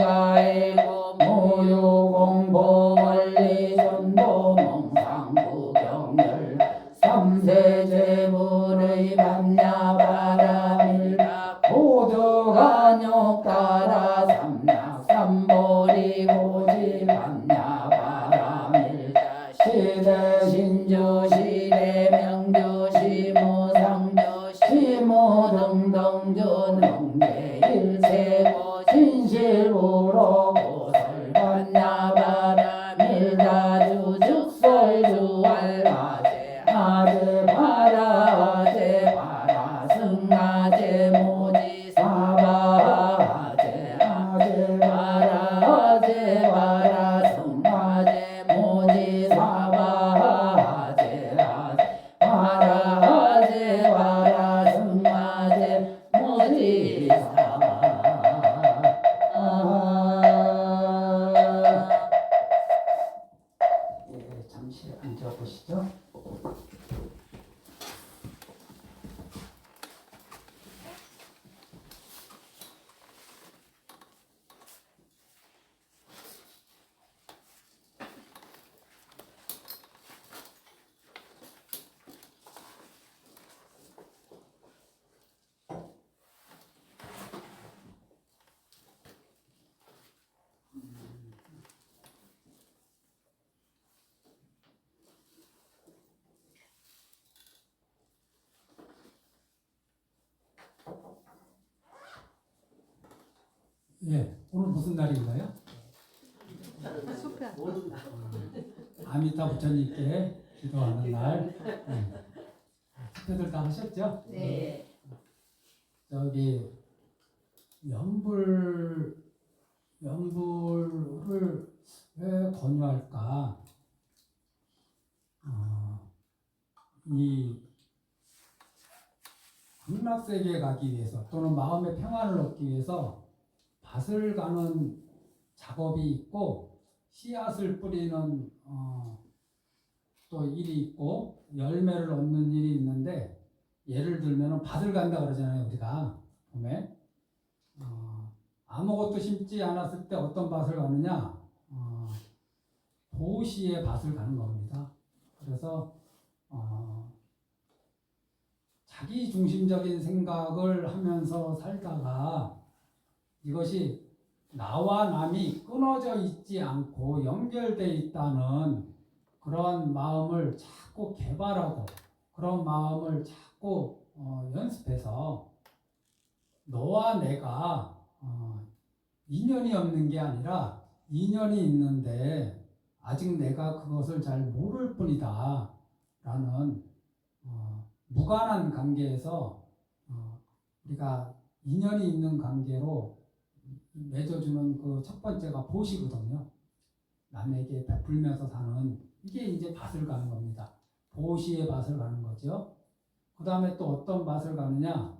Speaker 1: 일부러 꽃을 받냐 바람일 자주 죽설주알 아재 바라 승아재 모지사바 아재 바라 승아재 모지사바 아재 바라 승아재 모지사바. 잠시 앉아보시죠.
Speaker 3: 예, 오늘 무슨 날인가요? 아미타 부처님께 기도하는 날. 숙제들 다 하셨죠?
Speaker 1: 네.
Speaker 3: 저기 연불을 왜 권유할까? 이 극락세계에 가기 위해서 또는 마음의 평안을 얻기 위해서 밭을 가는 작업이 있고 씨앗을 뿌리는 또 일이 있고 열매를 얻는 일이 있는데, 예를 들면 밭을 간다 그러잖아요. 우리가 봄에 아무것도 심지 않았을 때 어떤 밭을 가느냐, 도시의 밭을 가는 겁니다. 그래서 자기 중심적인 생각을 하면서 살다가 이것이 나와 남이 끊어져 있지 않고 연결되어 있다는 그런 마음을 자꾸 개발하고, 그런 마음을 자꾸 연습해서 너와 내가 인연이 없는 게 아니라 인연이 있는데 아직 내가 그것을 잘 모를 뿐이다 라는 무관한 관계에서 우리가 인연이 있는 관계로 맺어주는 그 첫 번째가 보시거든요. 남에게 베풀면서 사는, 이게 이제 밭을 가는 겁니다. 보시의 밭을 가는 거죠. 그 다음에 또 어떤 밭을 가느냐,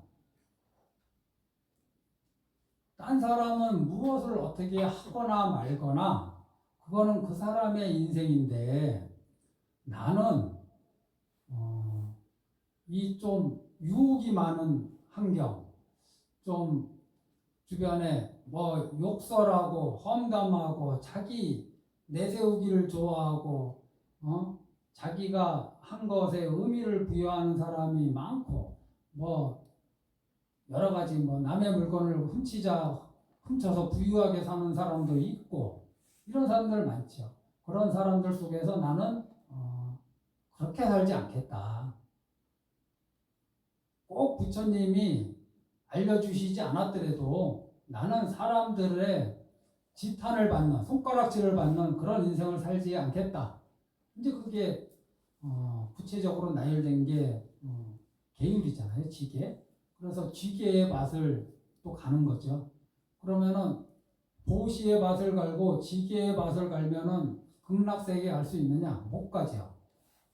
Speaker 3: 딴 사람은 무엇을 어떻게 하거나 말거나 그거는 그 사람의 인생인데, 나는 이 좀 유혹이 많은 환경, 좀 주변에 뭐 욕설하고 험담하고 자기 내세우기를 좋아하고 자기가 한 것에 의미를 부여하는 사람이 많고, 뭐 여러 가지 뭐 남의 물건을 훔쳐서 부유하게 사는 사람도 있고, 이런 사람들 많죠. 그런 사람들 속에서 나는 그렇게 살지 않겠다. 꼭 부처님이 알려주시지 않았더라도 나는 사람들의 지탄을 받는, 손가락질을 받는 그런 인생을 살지 않겠다. 이제 그게 구체적으로 나열된 게 계율이잖아요, 지계. 그래서 지계의 맛을 또 가는 거죠. 그러면은 보시의 맛을 갈고 지계의 맛을 갈면은 극락세계에 갈 수 있느냐? 못 가죠.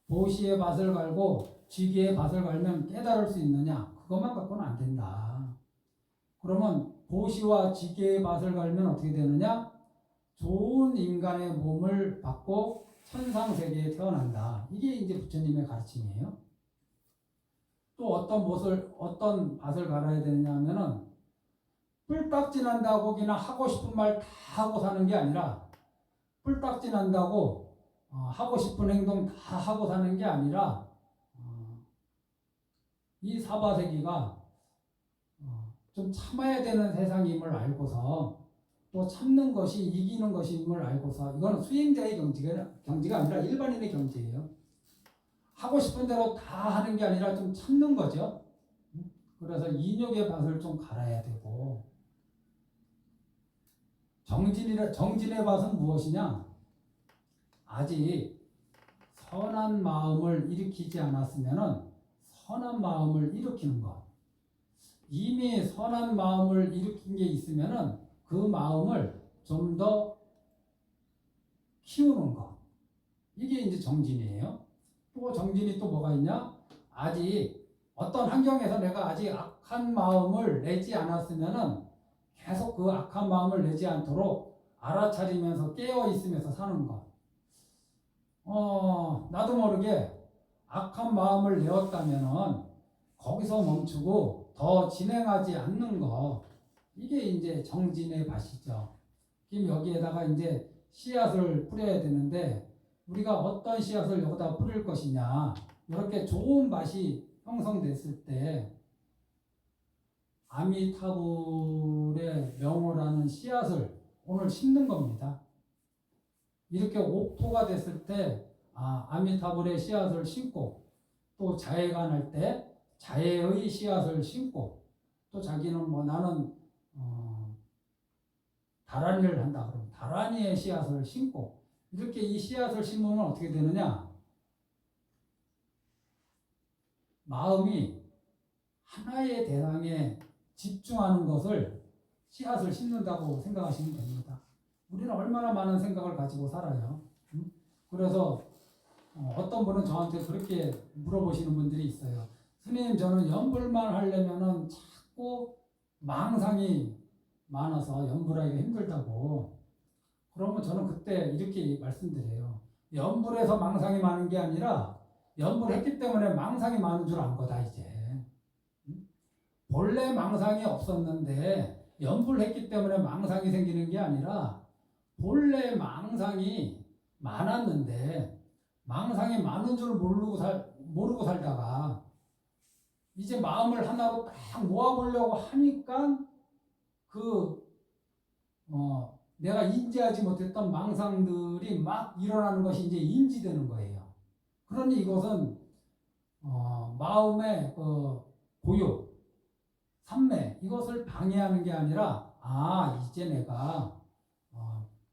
Speaker 3: 보시의 맛을 갈고 지계의 맛을 갈면 깨달을 수 있느냐? 그것만 갖고는 안 된다. 그러면 보시와 지계의 맛을 갈면 어떻게 되느냐? 좋은 인간의 몸을 받고 천상세계에 태어난다. 이게 이제 부처님의 가르침이에요. 또 어떤 밭을 갈아야 되느냐 하면은, 뿔딱지난다고 그냥 하고 싶은 말 다 하고 사는 게 아니라, 뿔딱지난다고 하고 싶은 행동 다 하고 사는 게 아니라, 이 사바세계가 좀 참아야 되는 세상임을 알고서, 또 참는 것이 이기는 것임을 알고서, 이거는 수행자의 경지가 아니라 일반인의 경지예요. 하고 싶은 대로 다 하는 게 아니라 좀 참는 거죠. 그래서 인욕의 밭을 좀 갈아야 되고, 정진의 밭은 무엇이냐? 아직 선한 마음을 일으키지 않았으면은 선한 마음을 일으키는 것. 이미 선한 마음을 일으킨 게 있으면은 그 마음을 좀 더 키우는 것. 이게 이제 정진이에요. 또 정진이 또 뭐가 있냐? 아직 어떤 환경에서 내가 아직 악한 마음을 내지 않았으면은 계속 그 악한 마음을 내지 않도록 알아차리면서 깨어 있으면서 사는 것. 나도 모르게 악한 마음을 내었다면은 거기서 멈추고 더 진행하지 않는 거. 이게 이제 정진의 밭이죠. 그럼 여기에다가 이제 씨앗을 뿌려야 되는데 우리가 어떤 씨앗을 여기다 뿌릴 것이냐. 이렇게 좋은 밭이 형성됐을 때 아미타불의 명호라는 씨앗을 오늘 심는 겁니다. 이렇게 옥토가 됐을 때 아미타불의 씨앗을 심고 또 자해가 날 때 자해의 씨앗을 심고 또 자기는 뭐 나는 다란이를 한다 그러면 다란이의 씨앗을 심고 이렇게 이 씨앗을 심으면 어떻게 되느냐? 마음이 하나의 대상에 집중하는 것을 씨앗을 심는다고 생각하시면 됩니다. 우리는 얼마나 많은 생각을 가지고 살아요. 그래서 어떤 분은 저한테 그렇게 물어보시는 분들이 있어요. 스님, 저는 연불만 하려면은 자꾸 망상이 많아서 연불하기가 힘들다고. 그러면 저는 그때 이렇게 말씀드려요. 연불해서 망상이 많은 게 아니라 연불했기 때문에 망상이 많은 줄 안 거다 이제. 본래 망상이 없었는데 연불했기 때문에 망상이 생기는 게 아니라 본래 망상이 많았는데 망상이 많은 줄 모르고 살다가 이제 마음을 하나로 딱 모아보려고 하니까 내가 인지하지 못했던 망상들이 막 일어나는 것이 이제 인지되는 거예요. 그러니 이것은 마음의 고요, 삼매 이것을 방해하는 게 아니라 이제 내가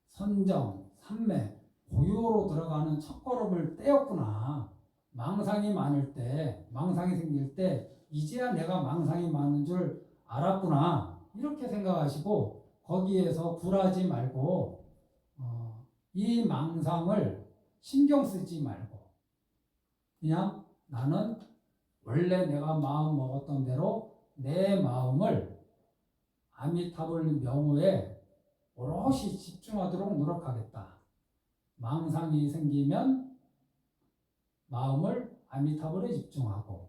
Speaker 3: 선정, 삼매, 고요로 들어가는 첫걸음을 떼었구나. 망상이 많을 때, 망상이 생길 때 이제야 내가 망상이 많은 줄 알았구나. 이렇게 생각하시고 거기에서 굴하지 말고 이 망상을 신경 쓰지 말고 그냥 나는 원래 내가 마음 먹었던 대로 내 마음을 아미타불 명호에 오롯이 집중하도록 노력하겠다. 망상이 생기면 마음을 아미타불에 집중하고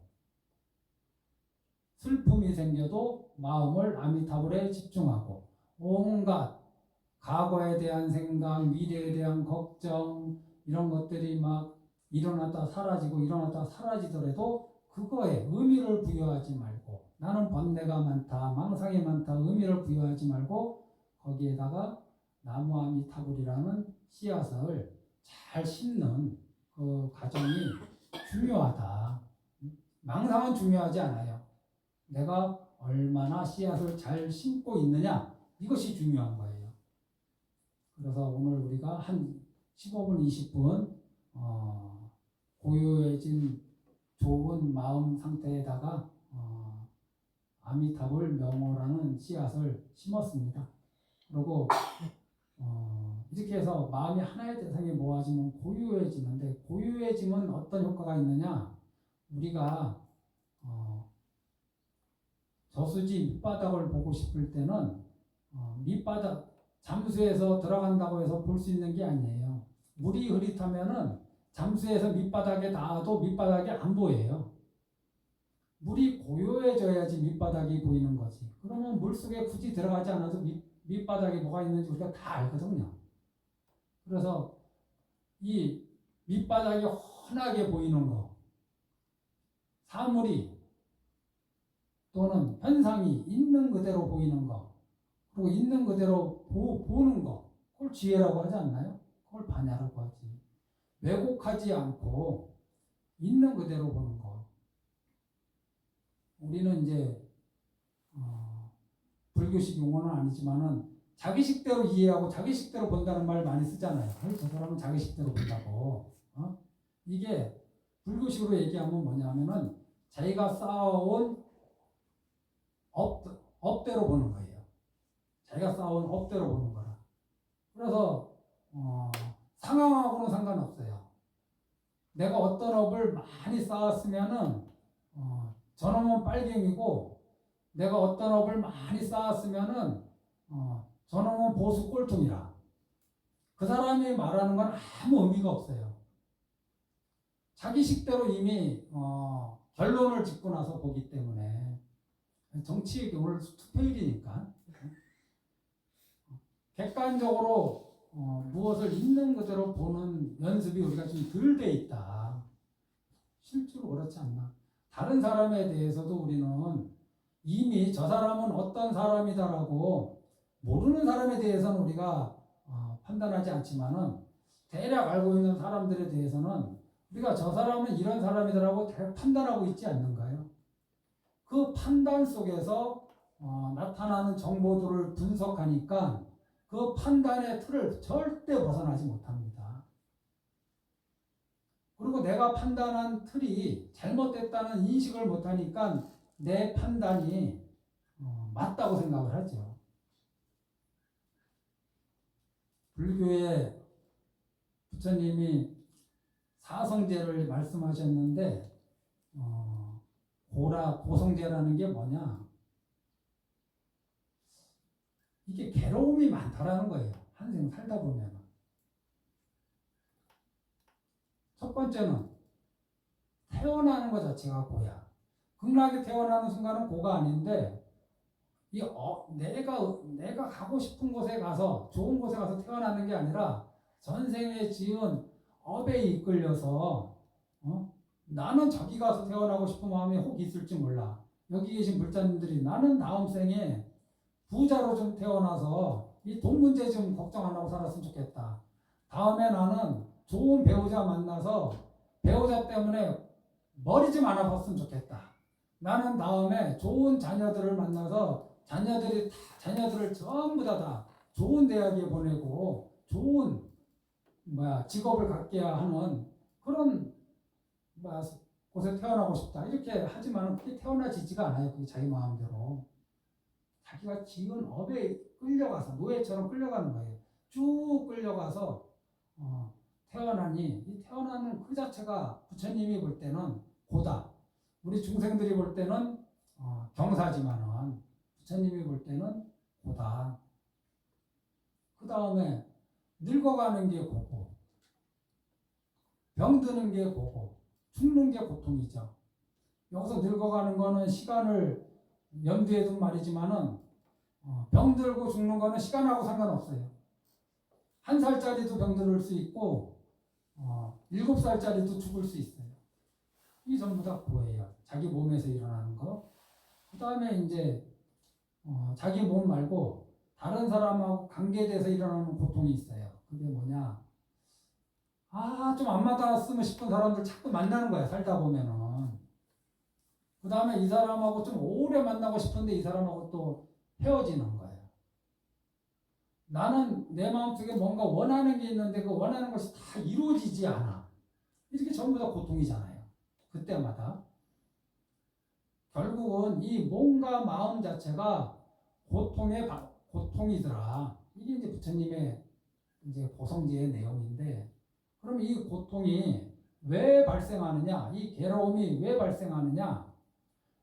Speaker 3: 슬픔이 생겨도 마음을 아미타불에 집중하고 온갖 과거에 대한 생각, 미래에 대한 걱정 이런 것들이 막 일어났다 사라지고 일어났다 사라지더라도 그거에 의미를 부여하지 말고 나는 번뇌가 많다, 망상이 많다 의미를 부여하지 말고 거기에다가 나무 아미타불이라는 씨앗을 잘 심는 그 과정이 중요하다. 망상은 중요하지 않아요. 내가 얼마나 씨앗을 잘 심고 있느냐 이것이 중요한 거예요. 그래서 오늘 우리가 한 15분, 20분 고요해진 좋은 마음 상태에다가 아미타불 명호라는 씨앗을 심었습니다. 그리고 이렇게 해서 마음이 하나의 대상에 모아지면 고요해지는데 고요해지면 어떤 효과가 있느냐? 우리가 저수지 밑바닥을 보고 싶을 때는 밑바닥 잠수해서 들어간다고 해서 볼 수 있는 게 아니에요. 물이 흐릿하면은 잠수해서 밑바닥에 닿아도 밑바닥이 안 보여요. 물이 고요해져야지 밑바닥이 보이는 거지. 그러면 물속에 굳이 들어가지 않아도 밑바닥에 뭐가 있는지 우리가 다 알거든요. 그래서 이 밑바닥이 훤하게 보이는 거, 사물이 또는 현상이 있는 그대로 보이는 거, 그리고 있는 그대로 보는 거, 그걸 지혜라고 하지 않나요? 그걸 반야라고 하지. 왜곡하지 않고 있는 그대로 보는 거. 우리는 이제 불교식 용어는 아니지만은 자기 식대로 이해하고 자기 식대로 본다는 말 많이 쓰잖아요. 아니, 저 사람은 자기 식대로 본다고. 이게 불교식으로 얘기하면 뭐냐면은 자기가 쌓아온 업대로 보는 거예요. 자기가 쌓아온 업대로 보는 거라. 그래서 상황하고는 상관없어요. 내가 어떤 업을 많이 쌓았으면은 저놈은 빨갱이고, 내가 어떤 업을 많이 쌓았으면은 저놈은 보수 꼴통이라. 그 사람이 말하는 건 아무 의미가 없어요. 자기 식대로 이미 결론을 짓고 나서 보기 때문에. 정치 오늘 투표일이니까 객관적으로 무엇을 있는 그대로 보는 연습이 우리가 좀 덜 돼 있다. 실제로 그렇지 않나? 다른 사람에 대해서도 우리는 이미 저 사람은 어떤 사람이다라고 모르는 사람에 대해서는 우리가 판단하지 않지만은 대략 알고 있는 사람들에 대해서는 우리가 저 사람은 이런 사람이다라고 대략 판단하고 있지 않는가요? 그 판단 속에서 나타나는 정보들을 분석하니까 그 판단의 틀을 절대 벗어나지 못합니다. 그리고 내가 판단한 틀이 잘못됐다는 인식을 못하니까 내 판단이 맞다고 생각을 하죠. 불교의 부처님이 사성제를 말씀하셨는데 고성제라는 게 뭐냐? 이게 괴로움이 많다라는 거예요. 한생 살다 보면. 첫 번째는 태어나는 것 자체가 고야. 극락에 태어나는 순간은 고가 아닌데 내가 가고 싶은 곳에 가서 좋은 곳에 가서 태어나는 게 아니라 전생에 지은 업에 이끌려서 나는 저기 가서 태어나고 싶은 마음이 혹 있을지 몰라. 여기 계신 불자님들이 나는 다음 생에 부자로 좀 태어나서 이 돈 문제 좀 걱정 안 하고 살았으면 좋겠다. 다음에 나는 좋은 배우자 만나서 배우자 때문에 머리 좀 안 아팠으면 좋겠다. 나는 다음에 좋은 자녀들을 만나서 자녀들을 전부 다 좋은 대학에 보내고 좋은 직업을 갖게 하는 그런 곳에 태어나고 싶다. 이렇게 하지만 그게 태어나지지가 않아요. 그게 자기 마음대로. 자기가 지은 업에 끌려가서 노예처럼 끌려가는 거예요. 쭉 끌려가서 태어나니 이 태어나는 그 자체가 부처님이 볼 때는 고다. 우리 중생들이 볼 때는 경사지만은 부처님이 볼 때는 고다. 그 다음에 늙어가는 게 고고, 병드는 게 고고, 죽는 게 고통이죠. 여기서 늙어가는 거는 시간을 염두에 둔 말이지만은 병들고 죽는 거는 시간하고 상관없어요. 1살짜리도 병들 수 있고 7살짜리도 죽을 수 있어요. 이 전부 다 고예요. 자기 몸에서 일어나는 거. 그 다음에 이제 자기 몸 말고 다른 사람하고 관계돼서 일어나는 고통이 있어요. 그게 뭐냐? 좀 안 맞았으면 싶은 사람들 자꾸 만나는 거야. 살다 보면은. 그 다음에 이 사람하고 좀 오래 만나고 싶은데 이 사람하고 또 헤어지는 거예요. 나는 내 마음속에 뭔가 원하는 게 있는데 그 원하는 것이 다 이루어지지 않아. 이렇게 전부 다 고통이잖아요. 그때마다. 결국은 이 몸과 마음 자체가 고통이더라. 이게 이제 부처님의 이제 고성제의 내용인데, 그럼 이 고통이 왜 발생하느냐? 이 괴로움이 왜 발생하느냐?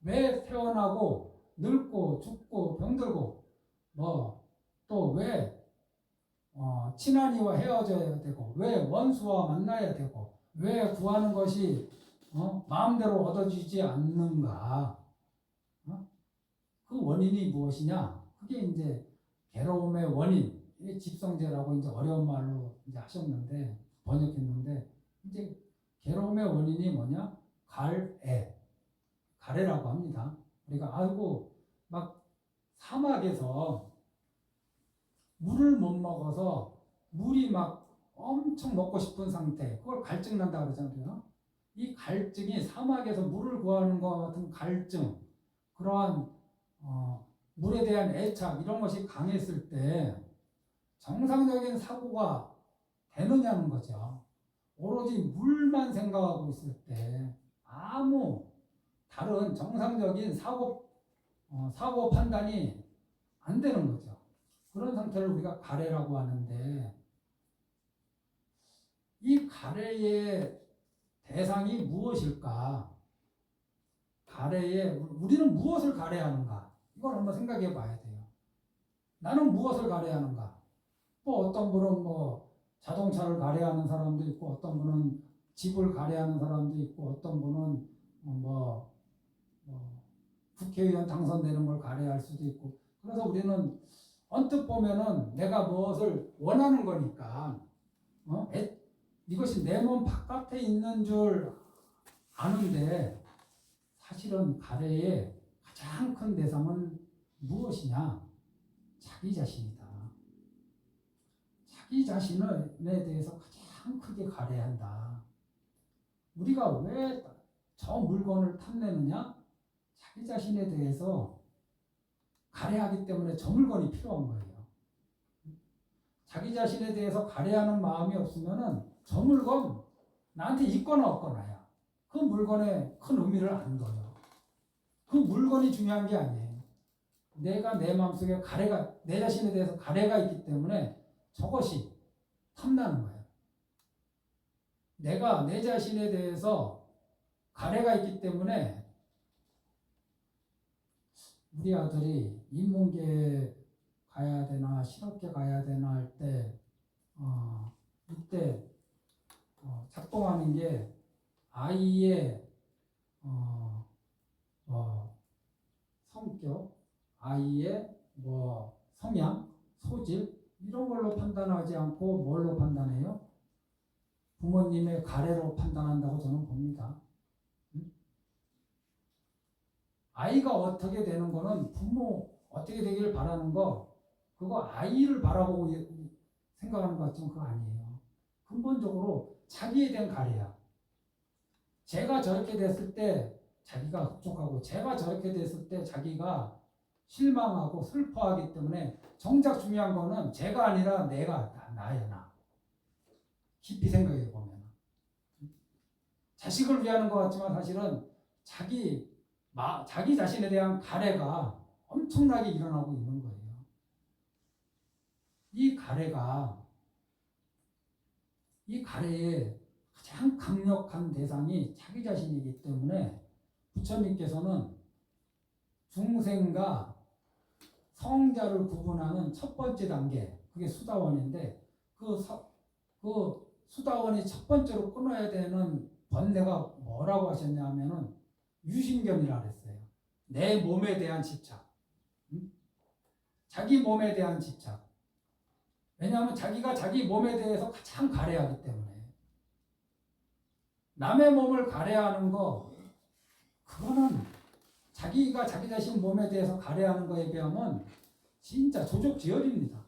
Speaker 3: 왜 태어나고 늙고 죽고 병들고 또 왜 친한 이와 헤어져야 되고, 왜 원수와 만나야 되고, 왜 구하는 것이 마음대로 얻어지지 않는가? 그 원인이 무엇이냐? 그게 이제 괴로움의 원인, 집성제라고 이제 어려운 말로 이제 하셨는데, 번역했는데, 이제 괴로움의 원인이 뭐냐? 가래라고 합니다. 우리가 막 사막에서 물을 못 먹어서 물이 막 엄청 먹고 싶은 상태, 그걸 갈증 난다 그러잖아요. 이 갈증이 사막에서 물을 구하는 것 같은 갈증, 그러한 물에 대한 애착 이런 것이 강했을 때 정상적인 사고가 되느냐는 거죠. 오로지 물만 생각하고 있을 때 아무 다른 정상적인 사고 판단이 안 되는 거죠. 그런 상태를 우리가 가래라고 하는데, 이 가래의 대상이 무엇일까? 우리는 무엇을 가래하는가? 이걸 한번 생각해 봐야 돼요. 나는 무엇을 가래하는가? 어떤 분은 자동차를 가래하는 사람도 있고, 어떤 분은 집을 가래하는 사람도 있고, 어떤 분은 국회의원 당선되는 걸 가래할 수도 있고. 그래서 우리는 언뜻 보면은 내가 무엇을 원하는 거니까, 이것이 내 몸 바깥에 있는 줄 아는데, 사실은 가래의 가장 큰 대상은 무엇이냐? 자기 자신이다. 자기 자신에 대해서 가장 크게 가래한다. 우리가 왜 저 물건을 탐내느냐? 자기 자신에 대해서 가래하기 때문에 저 물건이 필요한 거예요. 자기 자신에 대해서 가래하는 마음이 없으면은 저 물건 나한테 있거나 없거나야. 그 물건의 큰 의미를 아는 거예요. 그 물건이 중요한 게 아니에요. 내가 내 마음속에 내 자신에 대해서 가래가 있기 때문에 저것이 탐나는 거예요. 내가 내 자신에 대해서 가래가 있기 때문에 우리 아들이 인문계 가야 되나 실업계 가야 되나 할 때 이때 작동하는 게 아이의 성격, 아이의 성향, 소질 이런 걸로 판단하지 않고 뭘로 판단해요? 부모님의 가래로 판단한다고 저는 봅니다. 아이가 어떻게 되는 거는 부모 어떻게 되기를 바라는 거, 그거 아이를 바라보고 생각하는 것 같지만 그거 아니에요. 근본적으로 자기에 대한 가래야. 제가 저렇게 됐을 때 자기가 흡족하고, 제가 저렇게 됐을 때 자기가 실망하고 슬퍼하기 때문에 정작 중요한 거는 제가 아니라 나야, 나. 깊이 생각해 보면. 자식을 위하는 것 같지만 사실은 자기 자신에 대한 가래가 엄청나게 일어나고 있는 거예요. 이 가래의 가장 강력한 대상이 자기 자신이기 때문에 부처님께서는 중생과 성자를 구분하는 첫 번째 단계, 그게 수다원인데, 그 수다원이 첫 번째로 끊어야 되는 번뇌가 뭐라고 하셨냐면은 유신견이라고 했어요. 내 몸에 대한 집착. 자기 몸에 대한 집착. 왜냐하면 자기가 자기 몸에 대해서 가장 가래하기 때문에. 남의 몸을 가래하는 거, 그거는 자기가 자기 자신 몸에 대해서 가래하는 거에 비하면 진짜 조족지혈입니다.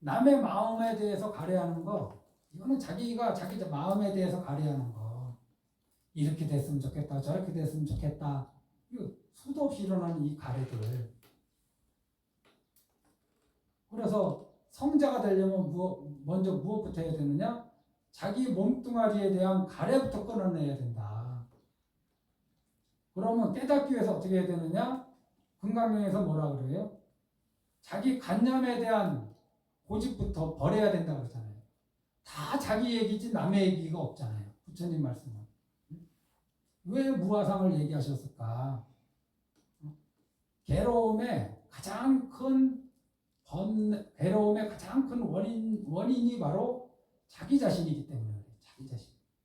Speaker 3: 남의 마음에 대해서 가래하는 거, 이거는 자기가 자기 마음에 대해서 가래하는 거. 이렇게 됐으면 좋겠다, 저렇게 됐으면 좋겠다. 이거 수도 없이 일어나는 이 가래들. 그래서 성자가 되려면 먼저 무엇부터 해야 되느냐? 자기 몸뚱아리에 대한 가래부터 끊어내야 된다. 그러면 깨닫기 위해서 어떻게 해야 되느냐? 금강경에서 뭐라 그래요? 자기 관념에 대한 고집부터 버려야 된다 그러잖아요. 다 자기 얘기지 남의 얘기가 없잖아요. 부처님 말씀은. 왜 무아상을 얘기하셨을까? 괴로움의 가장 큰 원인이 바로 자기 자신이기 때문에 그래요.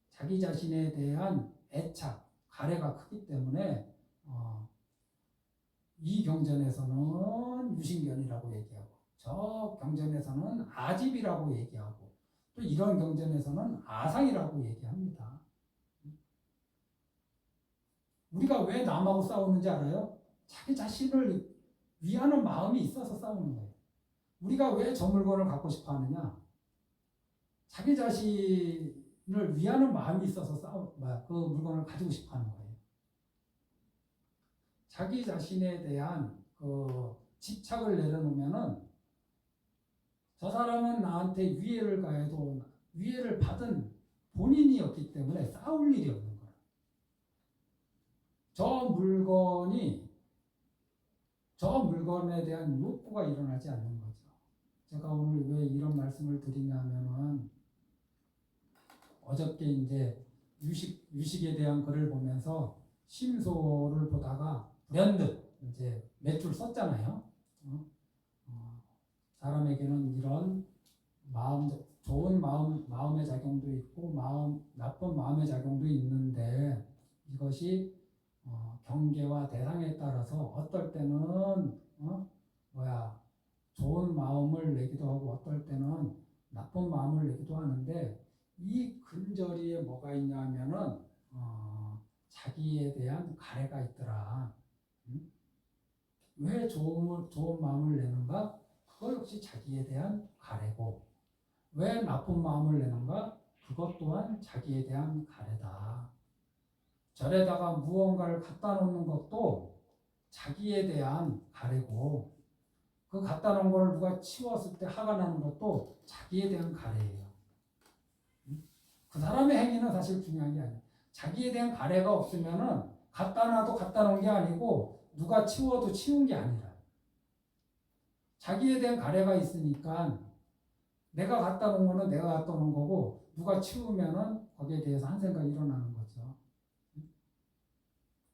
Speaker 3: 자기 자신에 대한 애착, 가래가 크기 때문에 이 경전에서는 유신견이라고 얘기하고, 저 경전에서는 아집이라고 얘기하고, 또 이런 경전에서는 아상이라고 얘기합니다. 우리가 왜 남하고 싸우는지 알아요? 자기 자신을 위하는 마음이 있어서 싸우는 거예요. 우리가 왜 저 물건을 갖고 싶어 하느냐? 자기 자신을 위하는 마음이 있어서 그 물건을 가지고 싶어 하는 거예요. 자기 자신에 대한 그 집착을 내려놓으면은 저 사람은 나한테 위해를 가해도 위해를 받은 본인이었기 때문에 싸울 일이 없는 거야. 저 물건에 대한 욕구가 일어나지 않는 거죠. 제가 오늘 왜 이런 말씀을 드리냐면은 어저께 이제 유식에 대한 글을 보면서 심소를 보다가 불현듯 이제 몇 줄 썼잖아요. 사람에게는 이런 좋은 마음의 작용도 있고 나쁜 마음의 작용도 있는데 이것이 경계와 대상에 따라서 어떨 때는 좋은 마음을 내기도 하고 어떨 때는 나쁜 마음을 내기도 하는데 이 근저리에 뭐가 있냐면은 자기에 대한 가래가 있더라. 왜 좋은 마음을 내는가? 그거 역시 자기에 대한 가래고 왜 나쁜 마음을 내는가? 그것 또한 자기에 대한 가래다. 절에다가 무언가를 갖다 놓는 것도 자기에 대한 가래고 그 갖다 놓은 걸 누가 치웠을 때 화가 나는 것도 자기에 대한 가래예요. 그 사람의 행위는 사실 중요한 게 아니에요. 자기에 대한 가래가 없으면은 갖다 놔도 갖다 놓은 게 아니고 누가 치워도 치운 게 아니라 자기에 대한 가래가 있으니까 내가 갖다 놓은 거는 내가 갖다 놓은 거고 누가 치우면은 거기에 대해서 한 생각이 일어나는 거죠.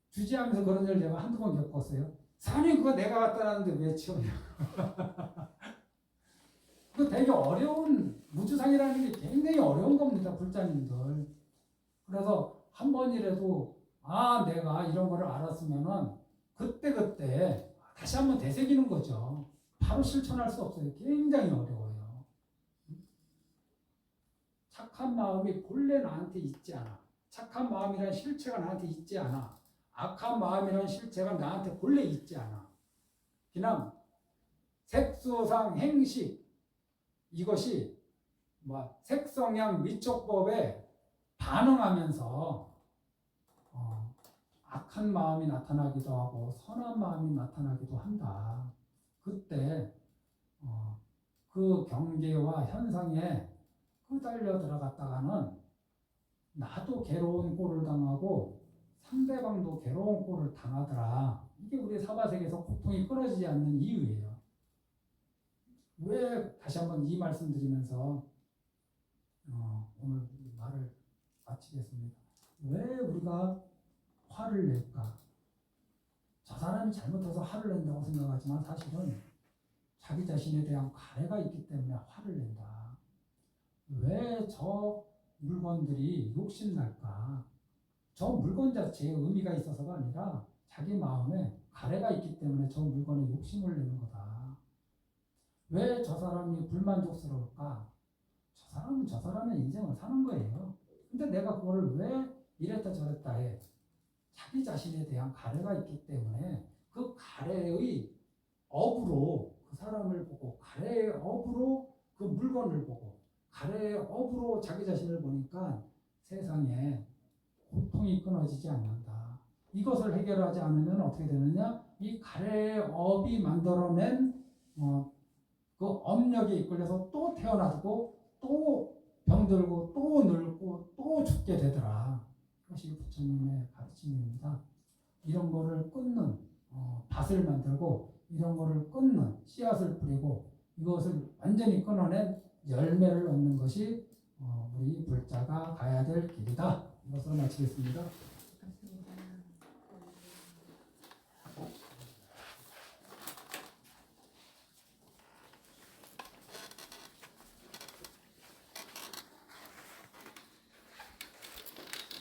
Speaker 3: 주지하면서 그런 일을 제가 한두 번 겪었어요. 사장님 그거 내가 갖다 놨는데 왜 치웠냐고. 그거 되게 어려운 무주상이라는 게 굉장히 어려운 겁니다. 불자님들. 그래서 한 번이라도 내가 이런 거를 알았으면은 그때 다시 한번 되새기는 거죠. 바로 실천할 수 없어요. 굉장히 어려워요. 착한 마음이 본래 나한테 있지 않아. 착한 마음이란 실체가 나한테 있지 않아. 악한 마음이란 실체가 나한테 본래 있지 않아. 그냥 색소상 행식 이것이 색성향 미촉법에 반응하면서 악한 마음이 나타나기도 하고 선한 마음이 나타나기도 한다. 그때 그 경계와 현상에 끄달려 들어갔다가는 나도 괴로운 꼴을 당하고 상대방도 괴로운 꼴을 당하더라. 이게 우리 사바세계에서 고통이 끊어지지 않는 이유예요. 왜 다시 한번 이 말씀 드리면서 오늘 말을 마치겠습니다. 왜 우리가 화를 낼까? 저 사람이 잘못해서 화를 낸다고 생각하지만 사실은 자기 자신에 대한 가래가 있기 때문에 화를 낸다. 왜 저 물건들이 욕심날까? 저 물건 자체에 의미가 있어서가 아니라 자기 마음에 가래가 있기 때문에 저 물건에 욕심을 내는 거다. 왜 저 사람이 불만족스러울까? 저 사람은 저 사람의 인생을 사는 거예요. 근데 내가 그거를 왜 이랬다 저랬다 해? 자기 자신에 대한 가래가 있기 때문에 그 가래의 업으로 그 사람을 보고 가래의 업으로 그 물건을 보고 가래의 업으로 자기 자신을 보니까 세상에 고통이 끊어지지 않는다. 이것을 해결하지 않으면 어떻게 되느냐? 이 가래의 업이 만들어낸 그 업력에 이끌려서 또 태어나고 또 병들고 또 늙고 또 죽게 되더라. 그것이 부처님의 가르침입니다. 이런 거를 끊는 밭을 만들고 이런 거를 끊는 씨앗을 뿌리고 이것을 완전히 끊어낸 열매를 얻는 것이 우리 불자가 가야 될 길이다. 이것을 마치겠습니다.